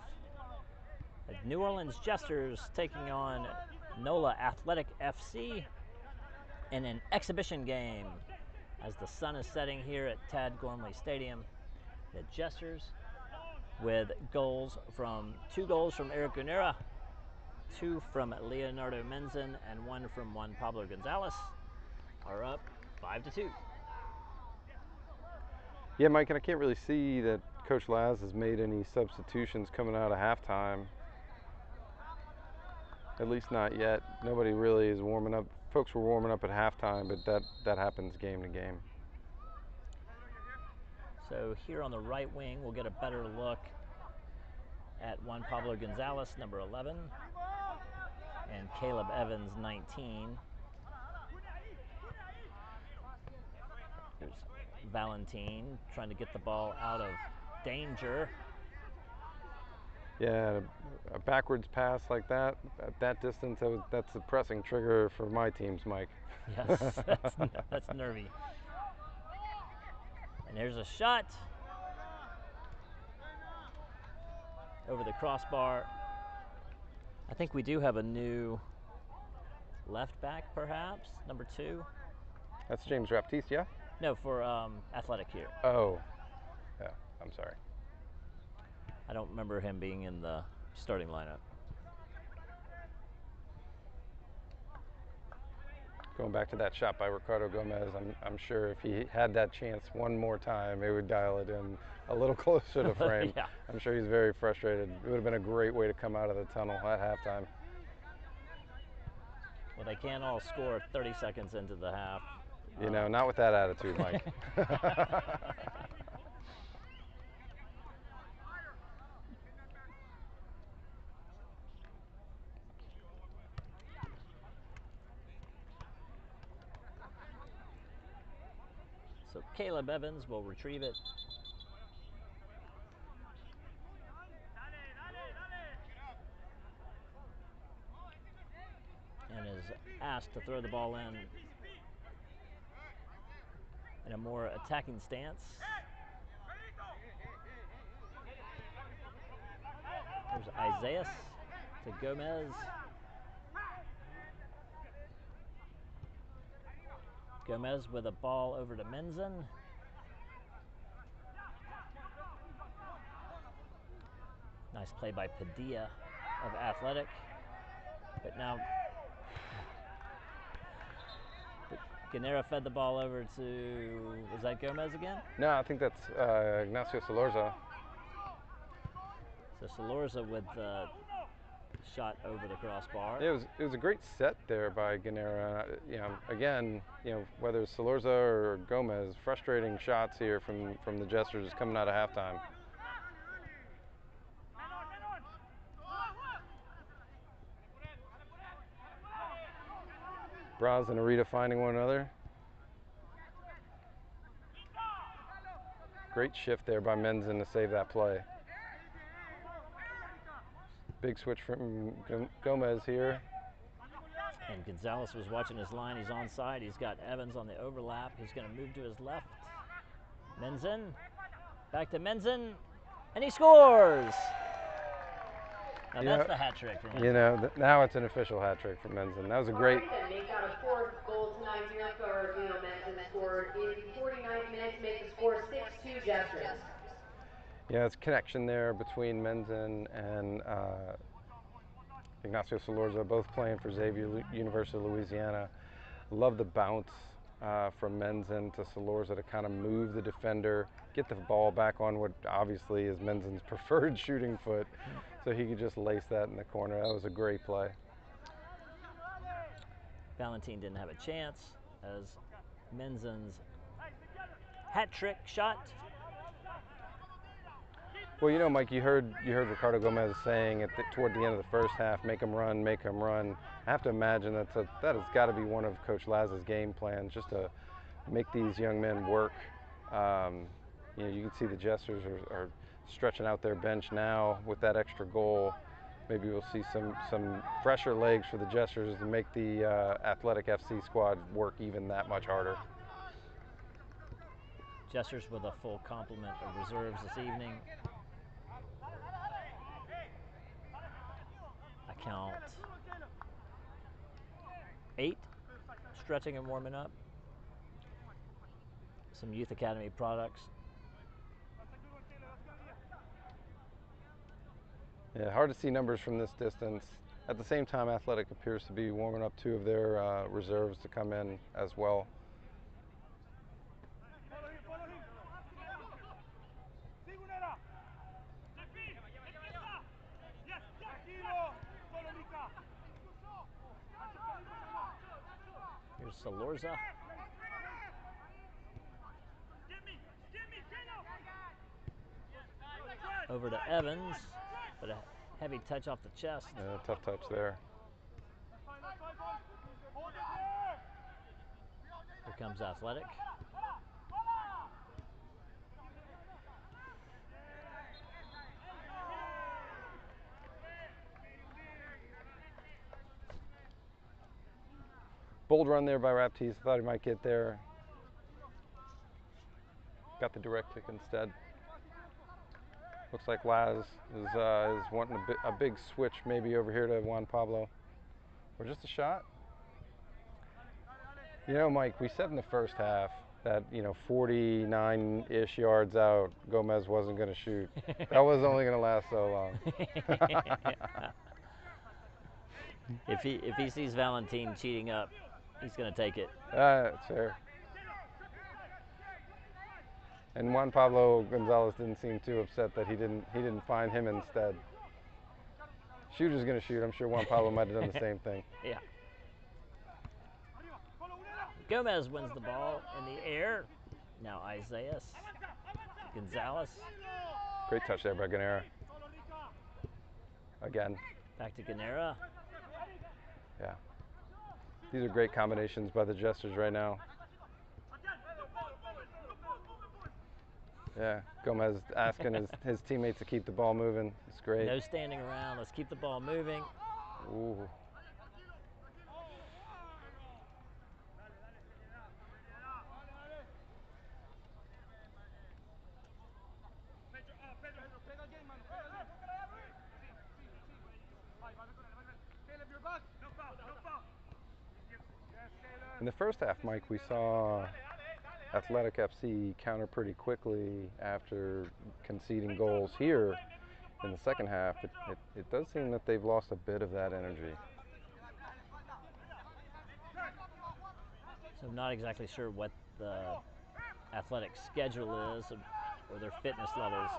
New Orleans Jesters taking on NOLA Athletic FC in an exhibition game as the sun is setting here at Tad Gormley Stadium. The Jesters, with two goals from Eric Gunnera, 2 from Leonardo Menzin, and 1 from Juan Pablo Gonzalez, are up 5-2. Yeah, Mike, and I can't really see that Coach Laz has made any substitutions coming out of halftime. At least not yet. Nobody really is warming up. Folks were warming up at halftime, but that happens game to game. So here on the right wing, we'll get a better look at Juan Pablo Gonzalez, number 11, and Caleb Evans, 19. Here's Valentin trying to get the ball out of danger. Yeah, a backwards pass like that, at that distance, that's a pressing trigger for my teams, Mike. Yes, that's nervy. And here's a shot over the crossbar. I think we do have a new left back, perhaps, number 2. That's James Raptiste, yeah? No, for Athletic here. Oh, yeah, I'm sorry. I don't remember him being in the starting lineup. Going back to that shot by Ricardo Gomez, I'm sure if he had that chance one more time, it would dial it in a little closer to frame. Yeah. I'm sure he's very frustrated. It would have been a great way to come out of the tunnel at halftime. Well, they can't all score 30 seconds into the half. You know, not with that attitude, Mike. So Caleb Evans will retrieve it. And is asked to throw the ball in a more attacking stance. There's Isaias to Gomez. Gomez with a ball over to Menzin. Nice play by Padilla of Athletic. But now Gunnera fed the ball over to, was that Gomez again? No, I think that's Ignacio Solorza. So Solorza with the shot over the crossbar. It was a great set there by Gunnera. You know, again, you know, whether it's Solorza or Gomez, frustrating shots here from the Jesters coming out of halftime. Braz and Arita finding one another. Great shift there by Menzin to save that play. Big switch from Gomez here. And Gonzalez was watching his line. He's onside. He's got Evans on the overlap. He's going to move to his left. Menzin. Back to Menzin. And he scores! Now that's the hat trick for Menzin. You know, now it's an official hat trick for Menzin. That was a great... Make that a 4th goal tonight here for Menzin, scored in the 49th minute to make the score 6-2 Jesters. Yeah, it's a connection there between Menzin and Ignacio Solorza, both playing for Xavier University of Louisiana. Love the bounce from Menzin to Solorza to kind of move the defender, get the ball back on what obviously is Menzin's preferred shooting foot, so he could just lace that in the corner. That was a great play. Valentin didn't have a chance as Menzin's hat trick shot. Well, you know, Mike, you heard Ricardo Gomez saying toward the end of the first half, make them run, make them run. I have to imagine that has got to be one of Coach Laz's game plans, just to make these young men work. You know, you can see the Jesters are stretching out their bench now with that extra goal. Maybe we'll see some fresher legs for the Jesters to make the Athletic FC squad work even that much harder. Jesters with a full complement of reserves this evening. I count 8 stretching and warming up. Some Youth Academy products. Yeah, hard to see numbers from this distance. At the same time, Athletic appears to be warming up 2 of their reserves to come in as well. Here's Salorza. Over to Evans, but a heavy touch off the chest. Yeah, tough touch there. Here comes Athletic. Bold run there by Raptiste. I thought he might get there. Got the direct kick instead. Looks like Laz is wanting a big switch maybe over here to Juan Pablo. Or just a shot. You know, Mike, we said in the first half that, 49-ish yards out, Gomez wasn't going to shoot. That was only going to last so long. If he sees Valentin cheating up, he's going to take it. That's fair. And Juan Pablo Gonzalez didn't seem too upset that he didn't find him instead. Shooter's going to shoot. I'm sure Juan Pablo might have done the same thing. Yeah. Gomez wins the ball in the air. Now Isaias Gonzalez. Great touch there by Ganera. Again. Back to Ganera. Yeah. These are great combinations by the Jesters right now. Yeah, Gomez asking his teammates to keep the ball moving. It's great. No standing around. Let's keep the ball moving. Ooh. In the first half, Mike, we saw Athletic FC counter pretty quickly after conceding goals. Here in the second half, it does seem that they've lost a bit of that energy. So I'm not exactly sure what the Athletic schedule is or their fitness levels.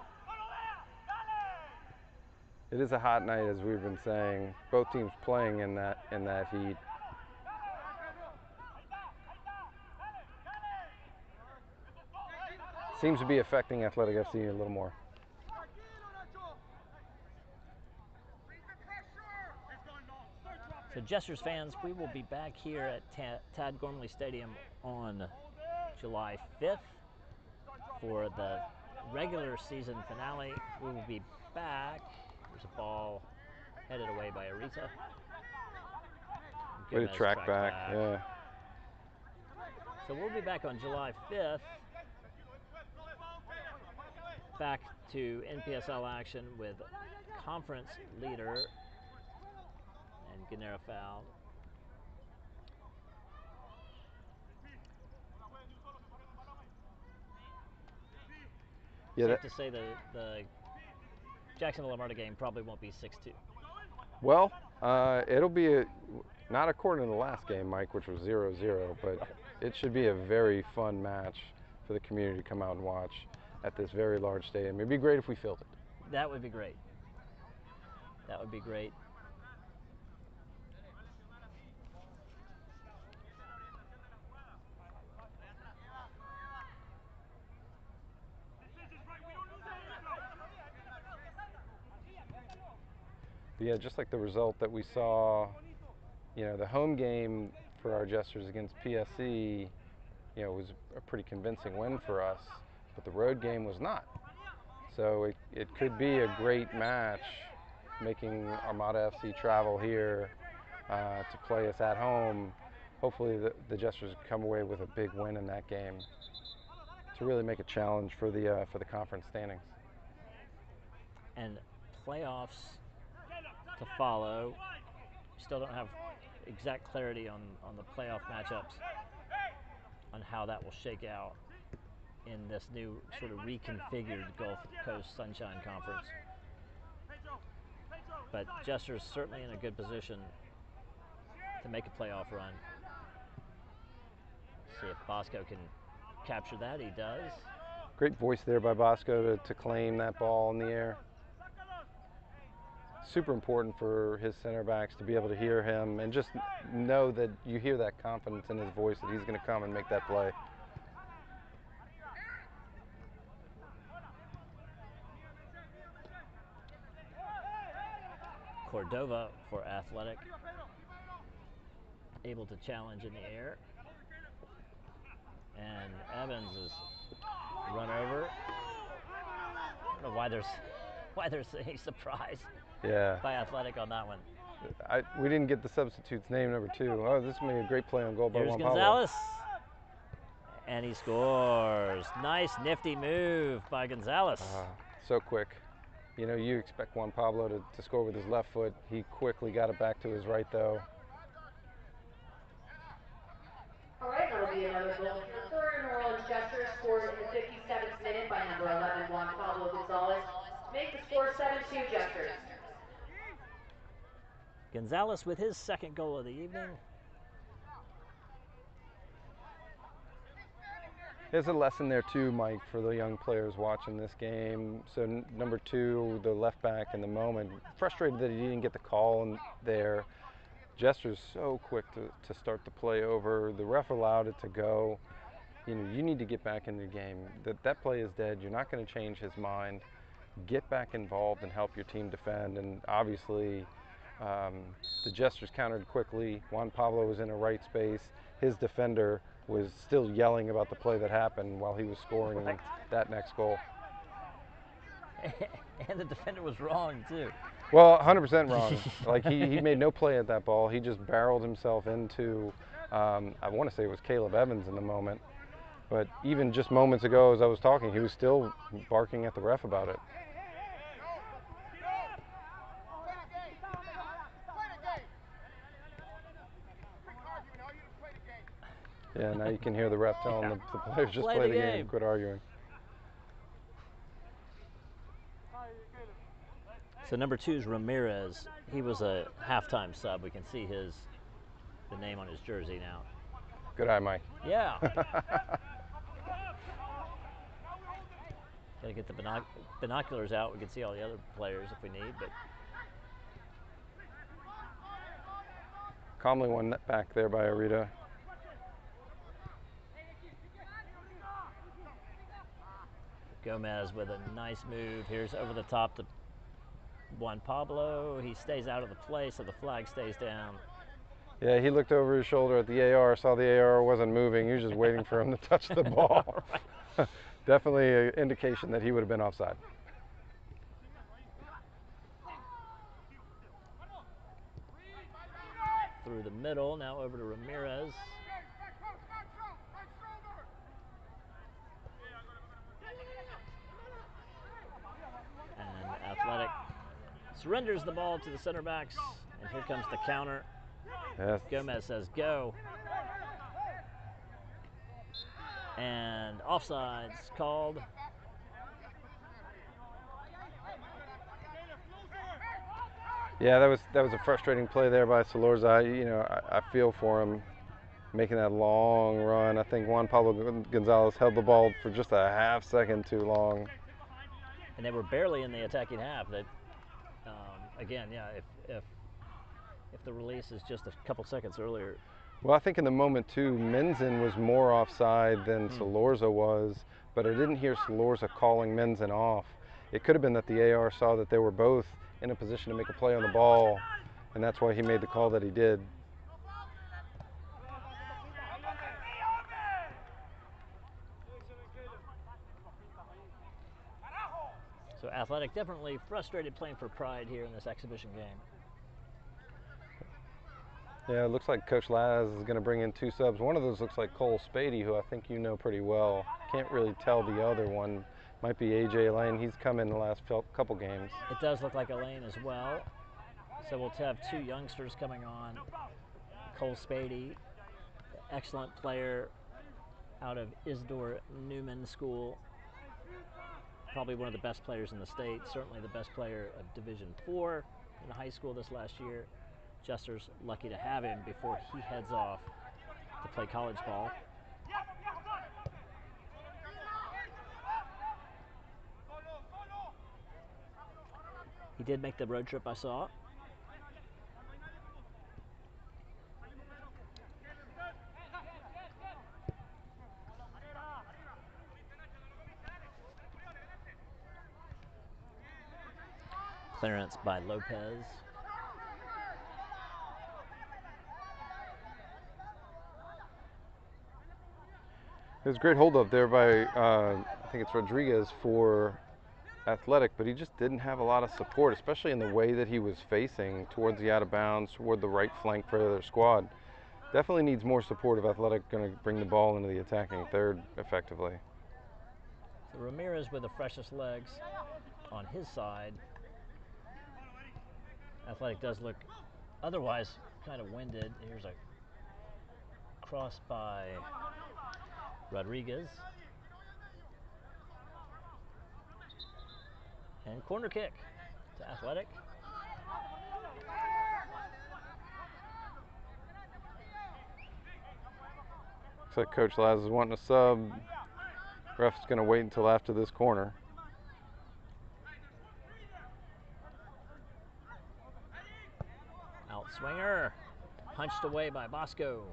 It is a hot night, as we've been saying. Both teams playing in that heat. Seems to be affecting Athletic FC a little more. So Jesters fans, we will be back here at Tad Gormley Stadium on July 5th for the regular season finale. We will be back. There's a ball headed away by Arita. Way to track back, yeah. So we'll be back on July 5th. Back to NPSL action with conference leader and Ganera foul. Yeah, safe to say the Jacksonville Amarta game probably won't be 6-2. Well, it'll be not according to the last game, Mike, which was 0-0, but it should be a very fun match for the community to come out and watch at this very large stadium. It'd be great if we filled it. That would be great. That would be great. But yeah, just like the result that we saw, the home game for our Jesters against PSC, was a pretty convincing win for us, but the road game was not. So it could be a great match, making Armada FC travel here to play us at home. Hopefully the Jesters come away with a big win in that game to really make a challenge for the conference standings. And playoffs to follow. Still don't have exact clarity on the playoff matchups, on how that will shake out in this new sort of reconfigured Gulf Coast Sunshine Conference. But Jesters certainly in a good position to make a playoff run. See if Bosco can capture that. He does. Great voice there by Bosco to claim that ball in the air. Super important for his center backs to be able to hear him and just know that you hear that confidence in his voice that he's going to come and make that play. Cordova for Athletic, able to challenge in the air. And Evans is run over. I don't know why there's any surprise by Athletic on that one. We didn't get the substitute's name, number 2. Oh, this is going to be a great play on goal by Juan Pablo. Gonzalez. And he scores. Nice, nifty move by Gonzalez. So quick. You know, you expect Juan Pablo to score with his left foot. He quickly got it back to his right, though. All right, that'll be another goal for New Orleans Jesters, scored in the 57th minute by number 11, Juan Pablo Gonzalez. Make the score 7-2 Jesters. Gonzalez with his second goal of the evening. There's a lesson there too, Mike, for the young players watching this game. So number 2, the left back in the moment, frustrated that he didn't get the call in there. Jesters so quick to start the play over. The ref allowed it to go. You know, you need to get back in the game. That play is dead. You're not going to change his mind. Get back involved and help your team defend. And obviously, the Jesters countered quickly. Juan Pablo was in a right space. His defender was still yelling about the play that happened while he was scoring that next goal. And the defender was wrong too. Well, 100% wrong. Like he made no play at that ball. He just barreled himself into, I want to say it was Caleb Evans in the moment. But even just moments ago as I was talking, he was still barking at the ref about it. Yeah, now you can hear the ref telling the players just play the game, quit arguing. So number 2 is Ramirez. He was a halftime sub. We can see the name on his jersey now. Good eye, Mike. Yeah. Gotta get the binoculars out. We can see all the other players if we need, but calmly won that back there by Arita. Gomez with a nice move. Here's over the top to Juan Pablo. He stays out of the play, so the flag stays down. Yeah, he looked over his shoulder at the AR, saw the AR wasn't moving. He was just waiting for him to touch the ball. Definitely an indication that he would have been offside. Through the middle, now over to Ramirez. And Athletic surrenders the ball to the center backs, and here comes the counter. Yes. Gomez says go. And offsides called. Yeah, that was a frustrating play there by Solorza. You know, I feel for him making that long run. I think Juan Pablo Gonzalez held the ball for just a half second too long. And they were barely in the attacking half. That again, yeah, if the release is just a couple seconds earlier. Well, I think in the moment too, Menzin was more offside than Solorza was, but I didn't hear Solorza calling Menzin off. It could have been that the AR saw that they were both in a position to make a play on the ball, and that's why he made the call that he did. So Athletic definitely frustrated playing for pride here in this exhibition game. Yeah, it looks like Coach Laz is going to bring in 2 subs. One of those looks like Cole Spady, who I think you know pretty well. Can't really tell the other one. Might be AJ Lane. He's come in the last couple games. It does look like Elaine as well. So we'll have 2 youngsters coming on. Cole Spady, excellent player out of Isidore Newman School. Probably one of the best players in the state, certainly the best player of Division IV in high school this last year. Jesters lucky to have him before he heads off to play college ball. He did make the road trip, I saw. Clearance by Lopez. There's a great hold up there by, I think it's Rodriguez for Athletic, but he just didn't have a lot of support, especially in the way that he was facing towards the out of bounds, toward the right flank for their squad. Definitely needs more support if Athletic going to bring the ball into the attacking third effectively. So Ramirez with the freshest legs on his side. Athletic does look otherwise kind of winded. Here's a cross by Rodriguez. And corner kick to Athletic. Looks like Coach Laz is wanting a sub. Ref's going to wait until after this corner. Outswinger, punched away by Bosco.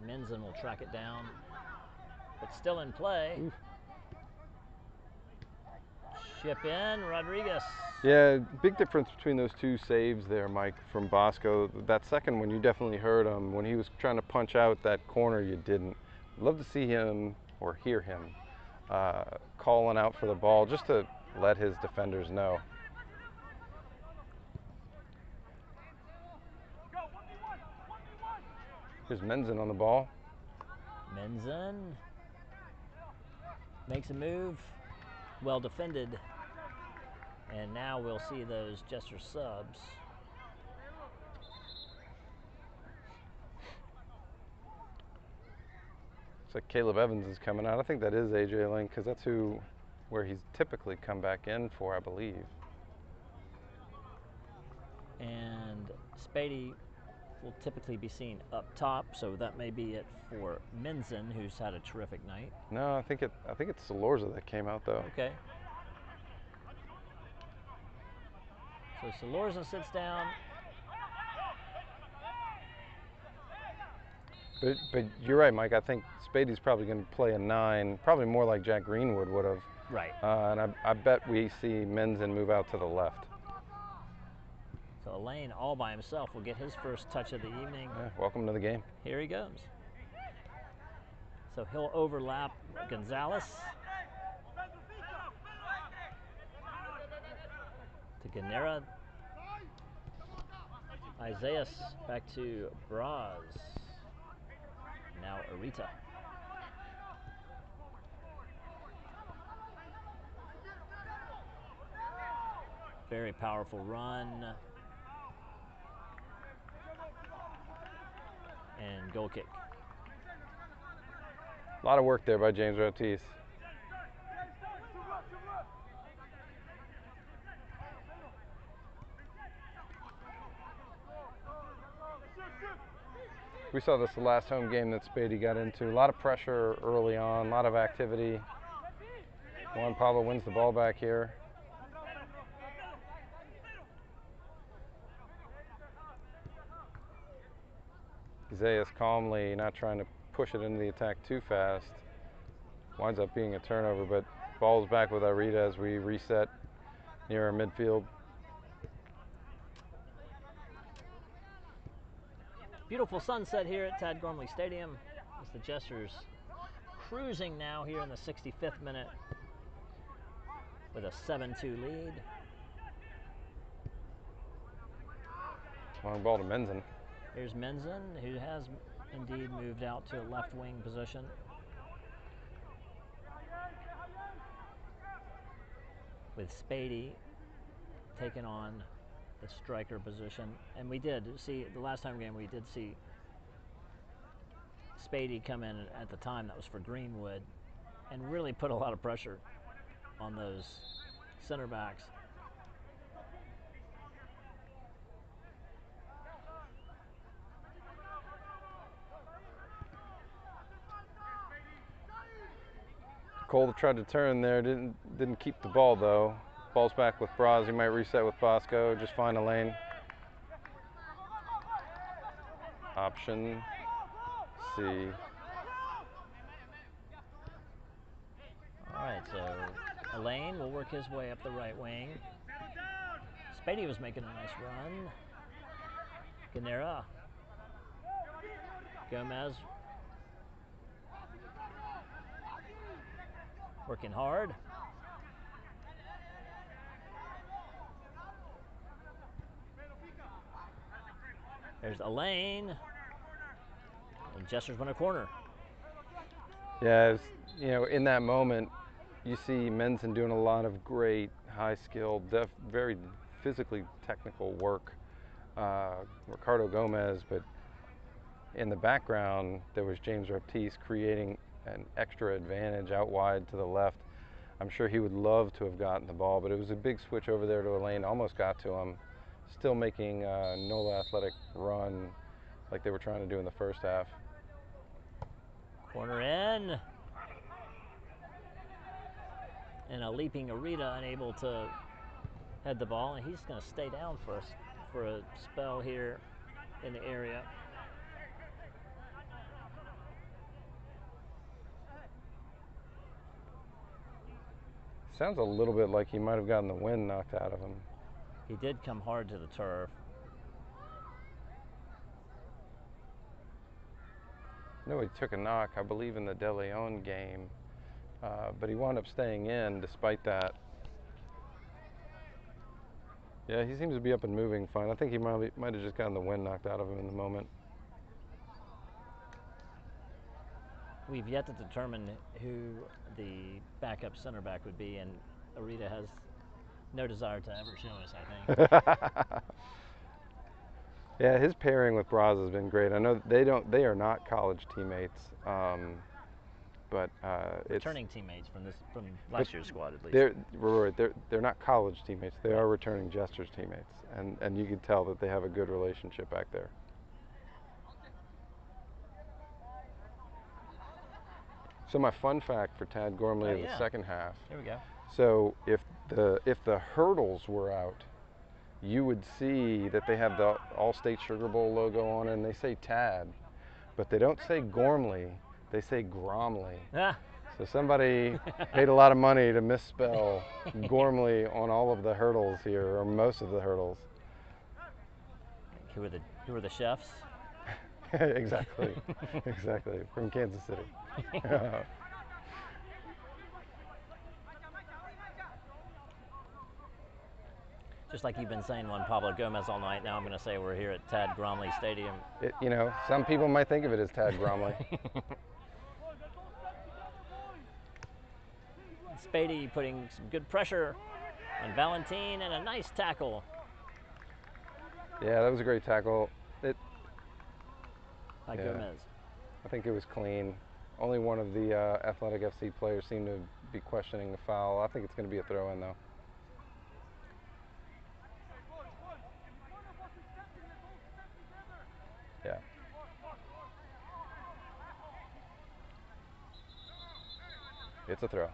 Minzen will track it down, but still in play. Oof. Chip in, Rodriguez. Yeah, big difference between those 2 saves there, Mike, from Bosco. That second one, you definitely heard him. When he was trying to punch out that corner, you didn't. Love to see him, or hear him, calling out for the ball, just to let his defenders know. Here's Minzen on the ball. Minzen makes a move, well defended, and now we'll see those Jester subs. Looks like Caleb Evans is coming out. I think that is AJ Lane, because that's where he's typically come back in for, I believe. And Spady will typically be seen up top, so that may be it for Minzen, who's had a terrific night. No, I think it's Salorza that came out though. Okay. So Salorza sits down. But you're right, Mike. I think Spady's probably going to play a 9, probably more like Jack Greenwood would have. Right. And I bet we see Minzen move out to the left. So Elaine, all by himself, will get his first touch of the evening. Yeah, welcome to the game. Here he goes. So he'll overlap Gonzalez. To Ganera. Isaias back to Braz. Now Arita. Very powerful run. And goal kick. A lot of work there by James Ortiz. We saw this the last home game that Spady got into. A lot of pressure early on, a lot of activity. Juan Pablo wins the ball back here. Isaias calmly, not trying to push it into the attack too fast. Winds up being a turnover, but ball's back with Arita as we reset near our midfield. Beautiful sunset here at Tad Gormley Stadium as the Jesters cruising now here in the 65th minute with a 7-2 lead. Long ball to Menzen. Here's Menzen, who has indeed moved out to a left wing position. With Spady taking on the striker position. And we did see, the last time game we did see Spady come in at the time, that was for Greenwood, and really put a lot of pressure on those center backs. Cole tried to turn there, didn't keep the ball though. Ball's back with Braz. He might reset with Bosco. Just find a lane. Option C. All right, so Elaine will work his way up the right wing. Spady was making a nice run. Ganera. Gomez. Working hard. There's Elaine. And Jesters win a corner. Yeah, you know, in that moment, you see Menzen doing a lot of great, high-skilled, very physically technical work. Ricardo Gomez, but in the background, there was James Reptise creating an extra advantage out wide to the left. I'm sure he would love to have gotten the ball, but it was a big switch over there to Elaine. Almost got to him. Still making NOLA Athletic run like they were trying to do in the first half. Corner in. And a leaping Arita unable to head the ball, and he's going to stay down for a spell here in the area. Sounds a little bit like he might have gotten the wind knocked out of him. He did come hard to the turf. I know he took a knock, I believe, in the De Leon game, but he wound up staying in despite that. Yeah, he seems to be up and moving fine. I think he might have just gotten the wind knocked out of him in the moment. We've yet to determine who the backup center back would be, and Arita has no desire to ever show us, I think. Yeah, his pairing with Braz has been great. I know they are not college teammates, but returning teammates from last year's squad at least. They're not college teammates. They are returning Jesters teammates, and you can tell that they have a good relationship back there. So my fun fact for Tad Gormley in the second half. Here we go. So if the hurdles were out, you would see that they have the All-State Sugar Bowl logo on it, and they say Tad, but they don't say Gormley, they say Gromley. Ah. So somebody paid a lot of money to misspell Gormley on all of the hurdles here, or most of the hurdles. Who are the chefs? Exactly, exactly, from Kansas City. Just like you've been saying Juan Pablo Gomez all night, now I'm going to say we're here at Tad Gromley Stadium. You know, some people might think of it as Tad Gromley. Spady putting some good pressure on Valentin, and a nice tackle. Yeah, that was a great tackle. By Gomez. I think it was clean. Only one of the Athletic FC players seemed to be questioning the foul. I think it's going to be a throw-in, though. Yeah. It's a throw.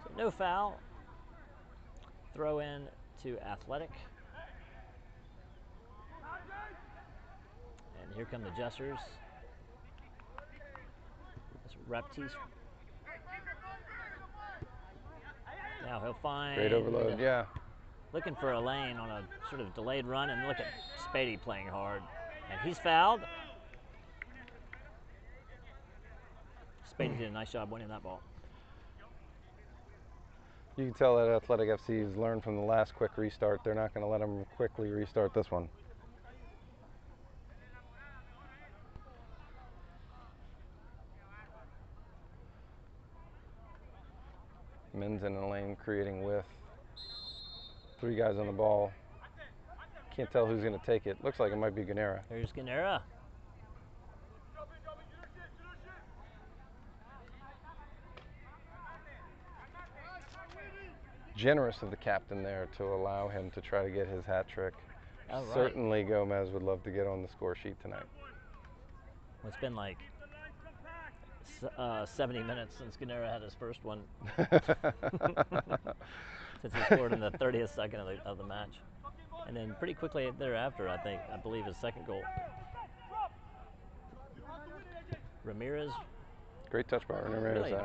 So no foul. Throw in to Athletic. And here come the Jesters. It's Reptise. Now he'll find... Great overload, yeah. Looking for a lane on a sort of delayed run, and look at Spady playing hard. And he's fouled. Spady did a nice job winning that ball. You can tell that Athletic FC has learned from the last quick restart. They're not going to let them quickly restart this one. Men's in the lane creating width. 3 guys on the ball. Can't tell who's going to take it. Looks like it might be Ganera. There's Ganera. Generous of the captain there to allow him to try to get his hat trick. All right. Certainly Gomez would love to get on the score sheet tonight. Well, it's been like 70 minutes since Ganera had his first one. Since he scored in the 30th second of the match. And then pretty quickly thereafter, I believe his second goal. Ramirez. Great touch by Ramirez. Really?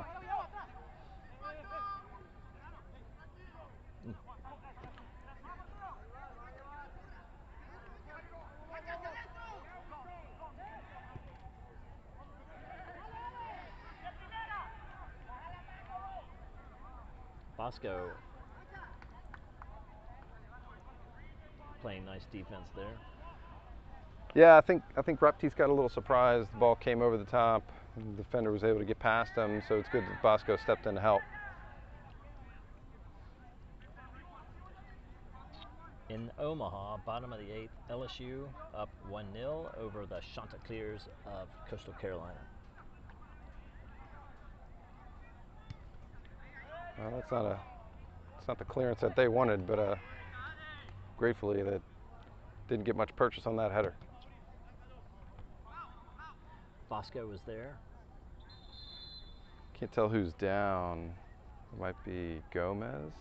Bosco playing nice defense there. Yeah, I think Repti's got a little surprised. The ball came over the top. The defender was able to get past him, so it's good that Bosco stepped in to help. In Omaha, bottom of the 8th, LSU up 1-0 over the Chanticleers of Coastal Carolina. Well, it's not the clearance that they wanted, but gratefully that didn't get much purchase on that header. Bosco was there. Can't tell who's down. It might be Gomez.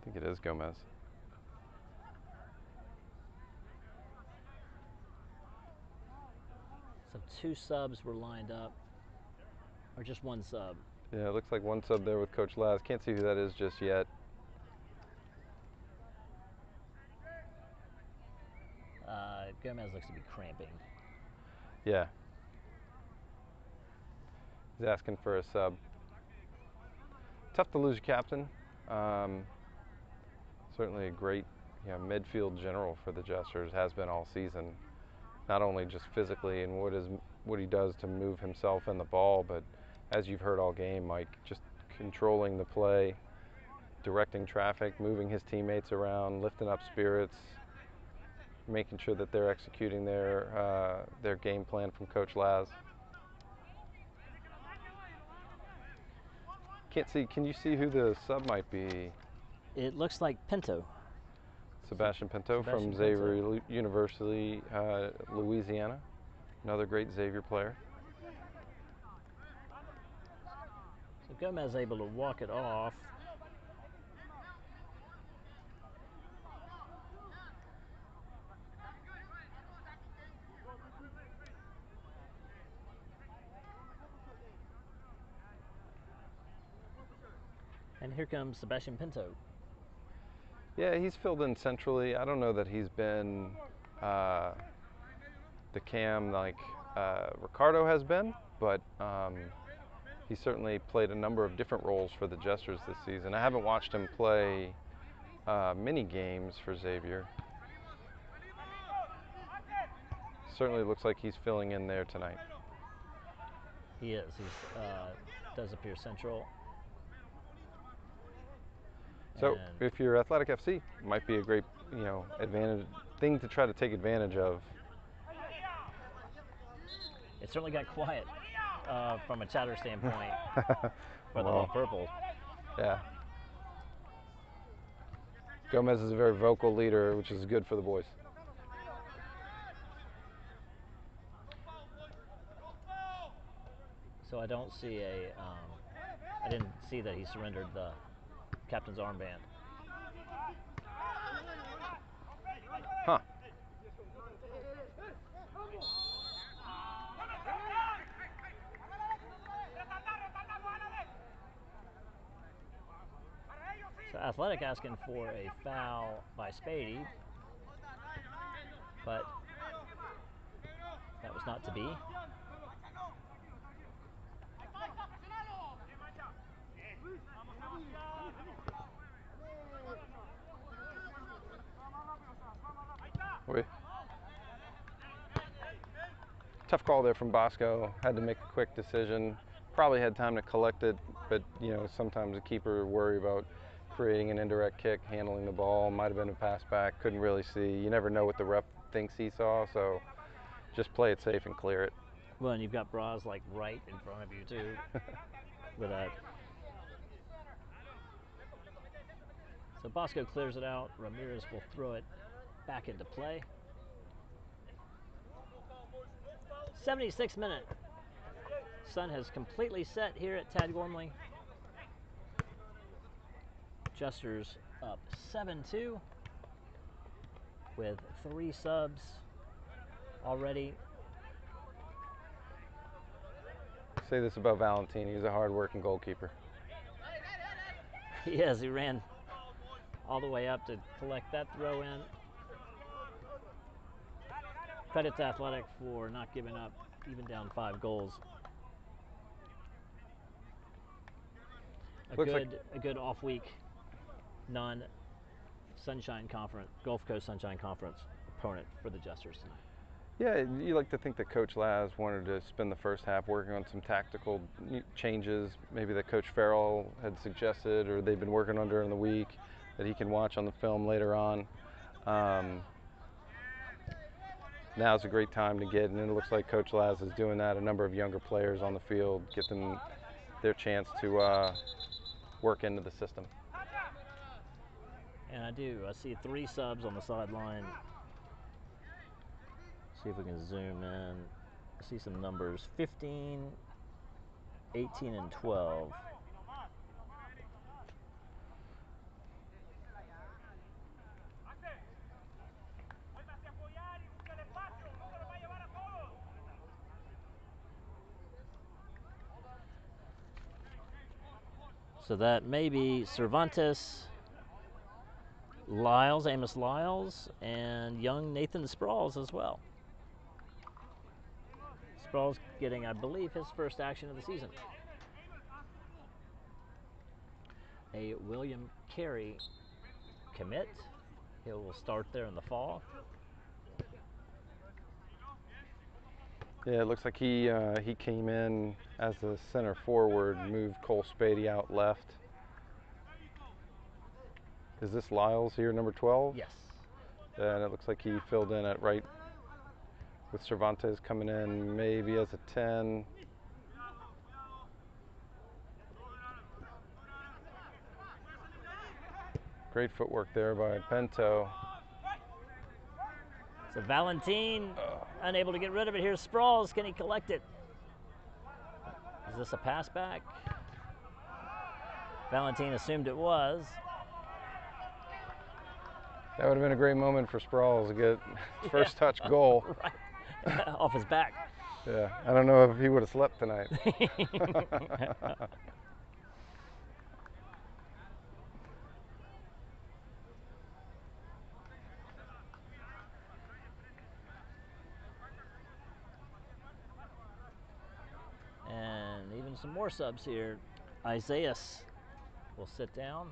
I think it is Gomez. So 2 subs were lined up, or just 1 sub. Yeah, it looks like 1 sub there with Coach Laz. Can't see who that is just yet. Gomez looks to be cramping. Yeah. He's asking for a sub. Tough to lose your captain. Certainly a great midfield general for the Jesters, has been all season. Not only just physically and what he does to move himself and the ball, but as you've heard all game, Mike, just controlling the play, directing traffic, moving his teammates around, lifting up spirits, making sure that they're executing their game plan from Coach Laz. Can't see. Can you see who the sub might be? It looks like Pinto. Sebastian Pinto from Xavier University, Louisiana. Another great Xavier player. So Gomez able to walk it off. And here comes Sebastian Pinto. Yeah, he's filled in centrally. I don't know that he's been the cam like Ricardo has been, but he certainly played a number of different roles for the Jesters this season. I haven't watched him play many games for Xavier. Certainly looks like he's filling in there tonight. He is. He does appear central. So if you're Athletic FC, it might be a great, advantage thing to try to take advantage of. It certainly got quiet from a chatter standpoint for the All Purple. Yeah. Gomez is a very vocal leader, which is good for the boys. So I don't see I didn't see that he surrendered the captain's armband. Huh. So Athletic asking for a foul by Spady, but that was not to be. Tough call there from Bosco. Had to make a quick decision. Probably had time to collect it, but you know, sometimes a keeper worry about creating an indirect kick, handling the ball. Might have been a pass back. Couldn't really see. You never know what the ref thinks he saw, so just play it safe and clear it. Well, and you've got Braz like right in front of you too. With that. So Bosco clears it out. Ramirez will throw it back into play. 76th minute. Sun has completely set here at Tad Gormley. Jesters up 7-2 with 3 subs already. Say this about Valentin, he's a hard-working goalkeeper. He is. He ran all the way up to collect that throw in. Credit to Athletic for not giving up, even down 5 goals. A good off week, non-Sunshine Conference, Gulf Coast Sunshine Conference opponent for the Jesters tonight. Yeah, you like to think that Coach Laz wanted to spend the first half working on some tactical changes, maybe that Coach Farrell had suggested or they've been working on during the week that he can watch on the film later on. Now's a great time to get, and it looks like Coach Laz is doing that. A number of younger players on the field, get them their chance to work into the system. And I see 3 subs on the sideline. See if we can zoom in. See some numbers, 15, 18, and 12. So that may be Cervantes, Lyles, Amos Lyles, and young Nathan Sprawls as well. Sprawls getting, I believe, his first action of the season. A William Carey commit. He will start there in the fall. Yeah, it looks like he came in as a center forward, moved Cole Spady out left. Is this Lyles here, number 12? Yes. And it looks like he filled in at right with Cervantes coming in maybe as a 10. Great footwork there by Bento. So Valentin unable to get rid of it. Here's Sprawls. Can he collect it? Is this a pass back? Valentin assumed it was. That would have been a great moment for Sprawls to get his first touch goal. Right. Off his back. Yeah, I don't know if he would have slept tonight. And even some more subs here. Isaiah will sit down.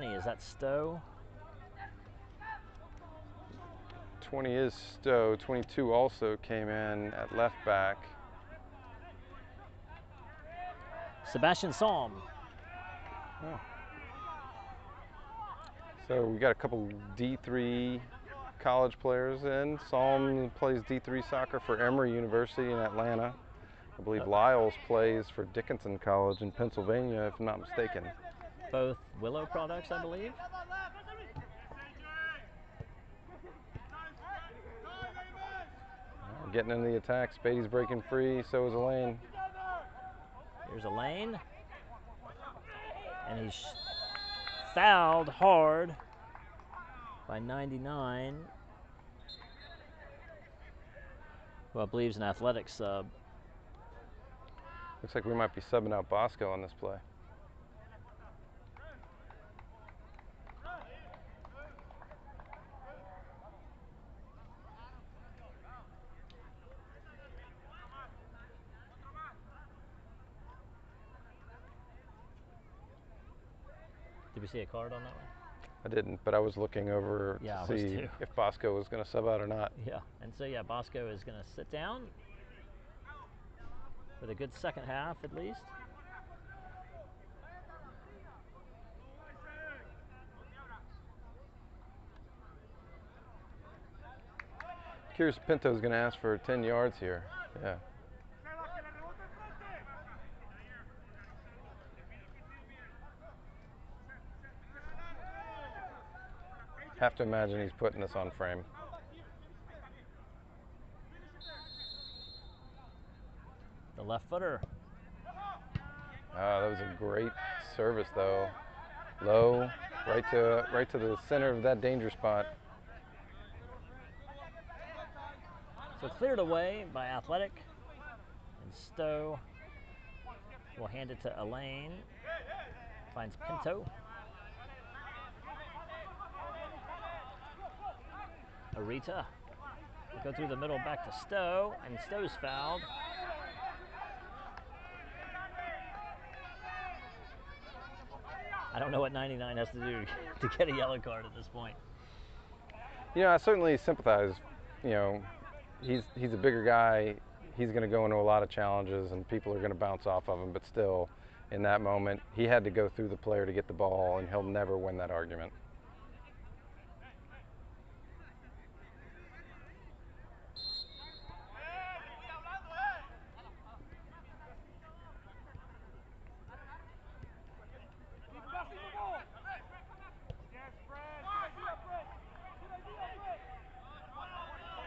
Is that Stowe? 20 is Stowe. 22 also came in at left back. Sebastian Salm. Oh. So we got a couple D3 college players in. Salm plays D3 soccer for Emory University in Atlanta. I believe Lyles plays for Dickinson College in Pennsylvania, if I'm not mistaken. Both Willow products, I believe. We're getting into the attack. Spady's breaking free, so is Elaine. Here's Elaine. And he's fouled hard by 99. Who I believe is an Athletic sub. Looks like we might be subbing out Bosco on this play. Did we see a card on that one? I didn't, but I was looking over Yeah, to see if Bosco was going to sub out or not. Yeah, and so yeah, Bosco is going to sit down with a good second half at least. Curious if Pinto's going to ask for 10 yards here. Yeah. Have to imagine he's putting this on frame. The left footer. That was a great service though. Low, right to the center of that danger spot. So cleared away by Athletic, and Stowe will hand it to Elaine. Finds Pinto. Arita will go through the middle back to Stowe, and Stowe's fouled. I don't know what 99 has to do to get a yellow card at this point. You know, I certainly sympathize. You know, he's a bigger guy. He's going to go into a lot of challenges, and people are going to bounce off of him. But still, in that moment, he had to go through the player to get the ball, and he'll never win that argument.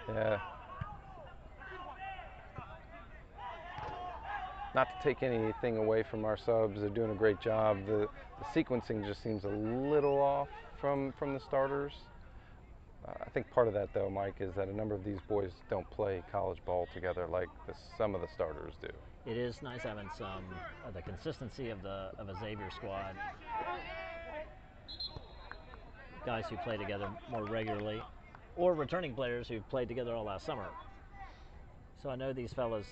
Yeah. Not to take anything away from our subs, they're doing a great job. The sequencing just seems a little off from the starters. I think part of that, though, Mike, is that a number of these boys don't play college ball together like some of the starters do. It is nice having some the consistency of a Xavier squad. Guys who play together more regularly, or returning players who played together all last summer. So I know these fellas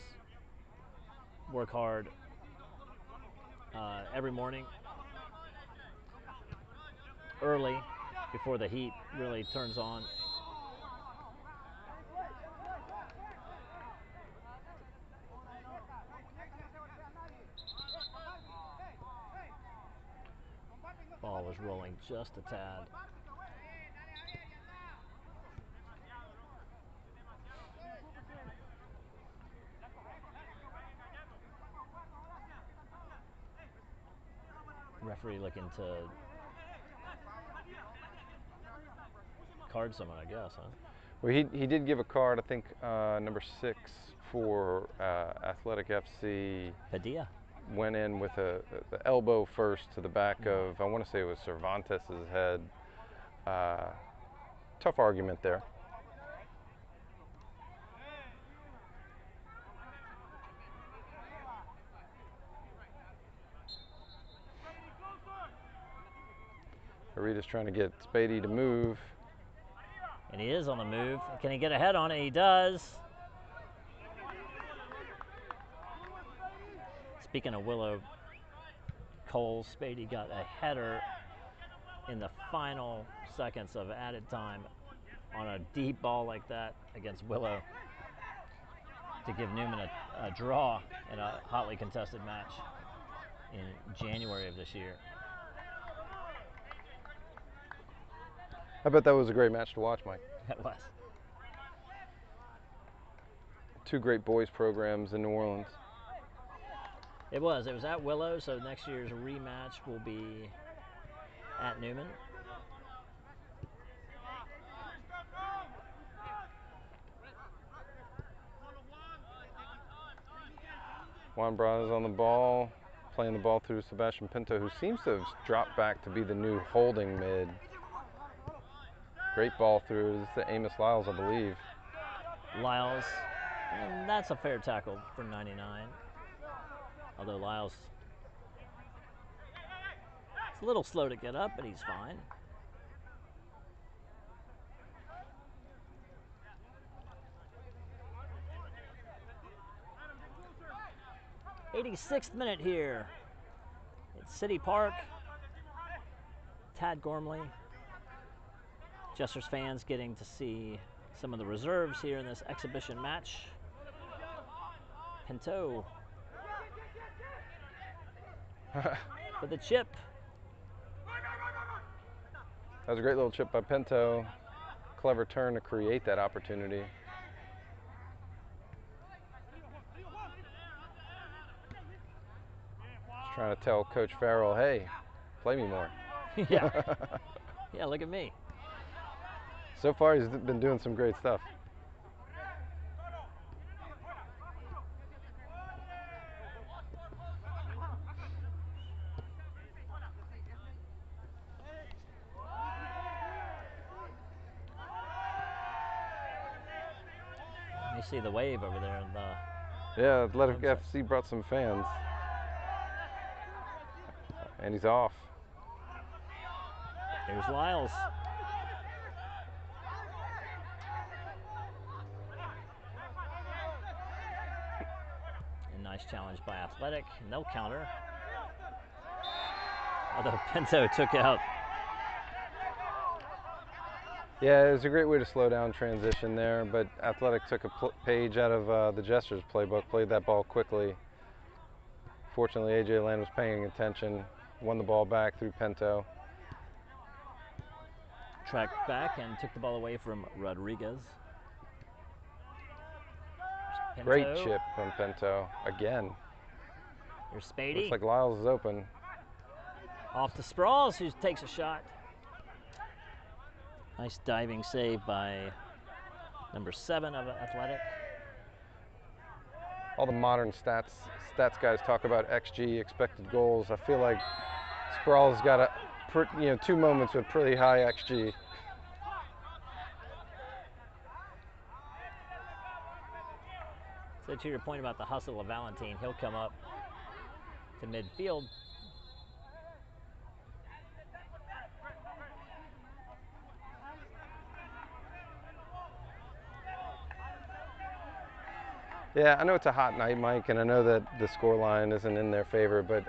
work hard every morning, early, before the heat really turns on. Ball was rolling just a tad. Referee looking to card someone, I guess, huh? Well, he did give a card, I think, number 6 for Athletic FC. Padilla went in with the elbow first to the back of, I want to say it was Cervantes' head. Tough argument there. Arita's trying to get Spady to move. And he is on the move. Can he get a head on it? He does. Speaking of Willow, Cole, Spady got a header in the final seconds of added time on a deep ball like that against Willow to give Newman a draw in a hotly contested match in January of this year. I bet that was a great match to watch, Mike. It was. Two great boys programs in New Orleans. It was. It was at Willow, so next year's rematch will be at Newman. Juan Braz on the ball, playing the ball through Sebastian Pinto, who seems to have dropped back to be the new holding mid. Great ball through. This is the Amos Lyles, I believe. Lyles, and that's a fair tackle for 99. Although Lyles is a little slow to get up, but he's fine. '86th minute here at City Park. Tad Gormley. Jesters fans getting to see some of the reserves here in this exhibition match. Pinto for the chip. That was a great little chip by Pinto. Clever turn to create that opportunity. Just trying to tell Coach Farrell, hey, play me more. Yeah. Yeah, look at me. So far, he's been doing some great stuff. You see the wave over there. Yeah, Athletic FC brought some fans. And he's off. Here's Lyles. A nice challenge by Athletic. No counter. Although Pinto took out. Yeah, it was a great way to slow down transition there, but Athletic took a page out of the Jesters playbook, played that ball quickly. Fortunately, AJ Land was paying attention, won the ball back through Pinto. Tracked back and took the ball away from Rodriguez. Great chip from Pinto, again. Here's Spady. Looks like Lyles is open. Off to Sprawls, who takes a shot. Nice diving save by number 7 of Athletic. All the modern stats guys talk about XG, expected goals. I feel like Sprawls got 2 moments with pretty high XG. So to your point about the hustle of Valentine, he'll come up to midfield. Yeah, I know it's a hot night, Mike, and I know that the score line isn't in their favor, but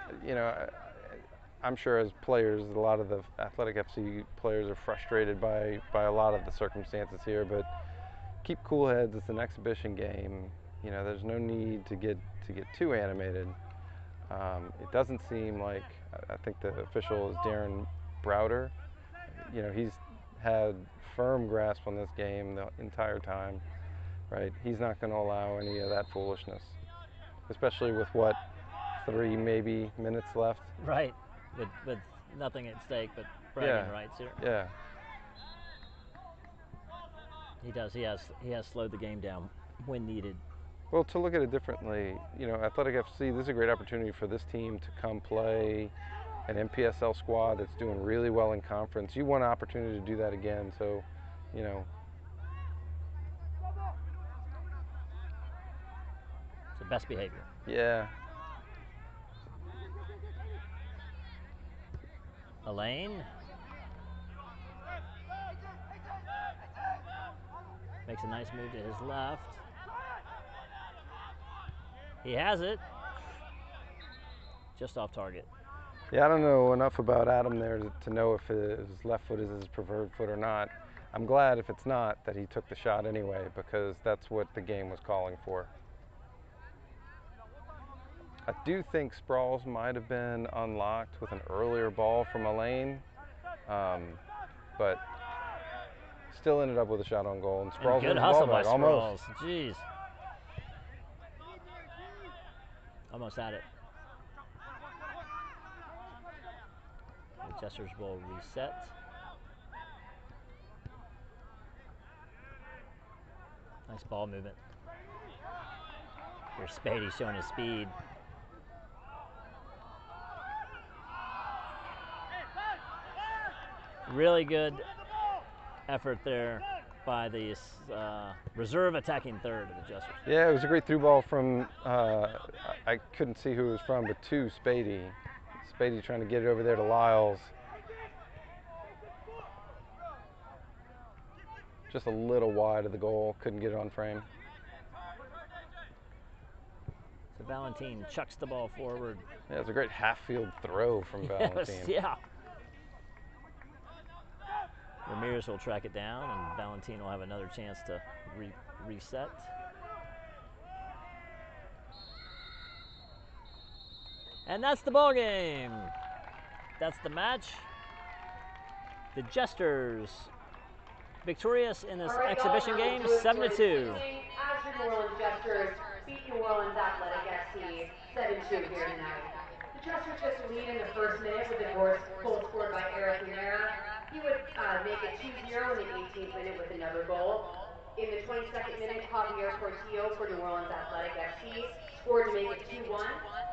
I'm sure as players, a lot of the Athletic FC players are frustrated by a lot of the circumstances here, but keep cool heads. It's an exhibition game. There's no need to get too animated. It doesn't seem like, I think the official is Darren Browder. He's had firm grasp on this game the entire time. Right, he's not going to allow any of that foolishness, especially with 3 maybe minutes left. Right, with nothing at stake but bragging rights here. Yeah. He does. He has slowed the game down when needed. Well, to look at it differently, Athletic FC, this is a great opportunity for this team to come play an MPSL squad that's doing really well in conference. You want an opportunity to do that again, so the best behavior. Yeah. Elaine makes a nice move to his left. He has it. Just off target. Yeah, I don't know enough about Adam there to know if his left foot is his preferred foot or not. I'm glad if it's not that he took the shot anyway, because that's what the game was calling for. I do think Sprawls might have been unlocked with an earlier ball from Elaine, but still ended up with a shot on goal. And Sprawls good hustle by Sprawls. Jeez. Almost had it. The Jesters will reset. Nice ball movement. Here's Spady showing his speed. Really good effort there by the reserve attacking third of the Jesters. Yeah, it was a great through ball from, I couldn't see who it was from, but to Spady. Spady trying to get it over there to Lyles. Just a little wide of the goal, couldn't get it on frame. So Valentine chucks the ball forward. Yeah, it was a great half-field throw from Valentine. Yes, yeah. Ramirez will track it down, and Valentin will have another chance to reset. And that's the ball game. That's the match. The Jesters victorious in this exhibition game, 7-2. As your New Orleans Jesters beat New Orleans Athletic FC 7-2 here tonight. The Jesters took the lead in the first minute with a goal scored by Eric Linaire. He would make it 2-0 in the 18th minute with another goal. In the 22nd minute, Javier Portillo for New Orleans Athletic FC scored to make it 2-1.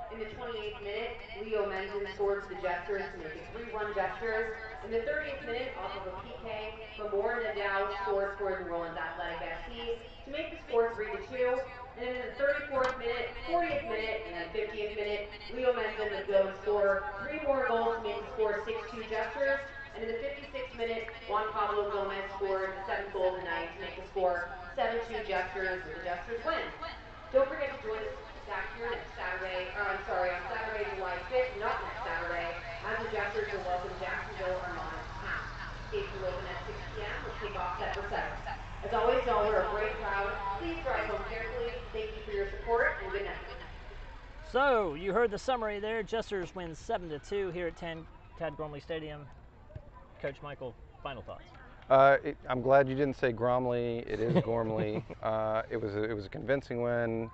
In the 28th minute, Leo Menzen scored for the Jesters to make it 3-1 Jesters. In the 30th minute, off of a PK, Mamor Nadal scored for New Orleans Athletic FC to make the score 3-2. And then in the 34th minute, 40th minute, and then 50th minute, Leo Menzen would go and score 3 more goals to make the score 6-2 Jesters. And in the 56th minute, Juan Pablo Gomez scored the 7th goal of the night to make the score 7-2 Jesters, with the Jesters win. Don't forget to join us back here next Saturday, on Saturday, July 5th, not next Saturday, as the Jesters will welcome Jacksonville Armada to town. Gates will open at 6 p.m. with kickoff set for 7. As always, y'all are a brave crowd. Please drive home carefully. Thank you for your support, and good night. So, you heard the summary there. Jesters win 7-2 here at Tad Gormley Stadium. Coach Michael, final thoughts? I'm glad you didn't say Gromley. It is Gormley. It was a convincing win.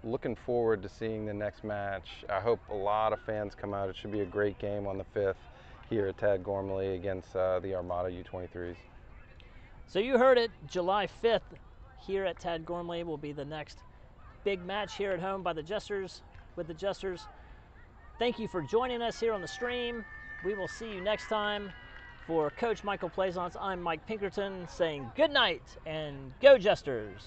Looking forward to seeing the next match. I hope a lot of fans come out. It should be a great game on the 5th here at Tad Gormley against the Armada U23s. So you heard it. July 5th here at Tad Gormley will be the next big match here at home by the Jesters, with the Jesters. Thank you for joining us here on the stream. We will see you next time. For Coach Michael Plaisance, I'm Mike Pinkerton saying good night and go Jesters.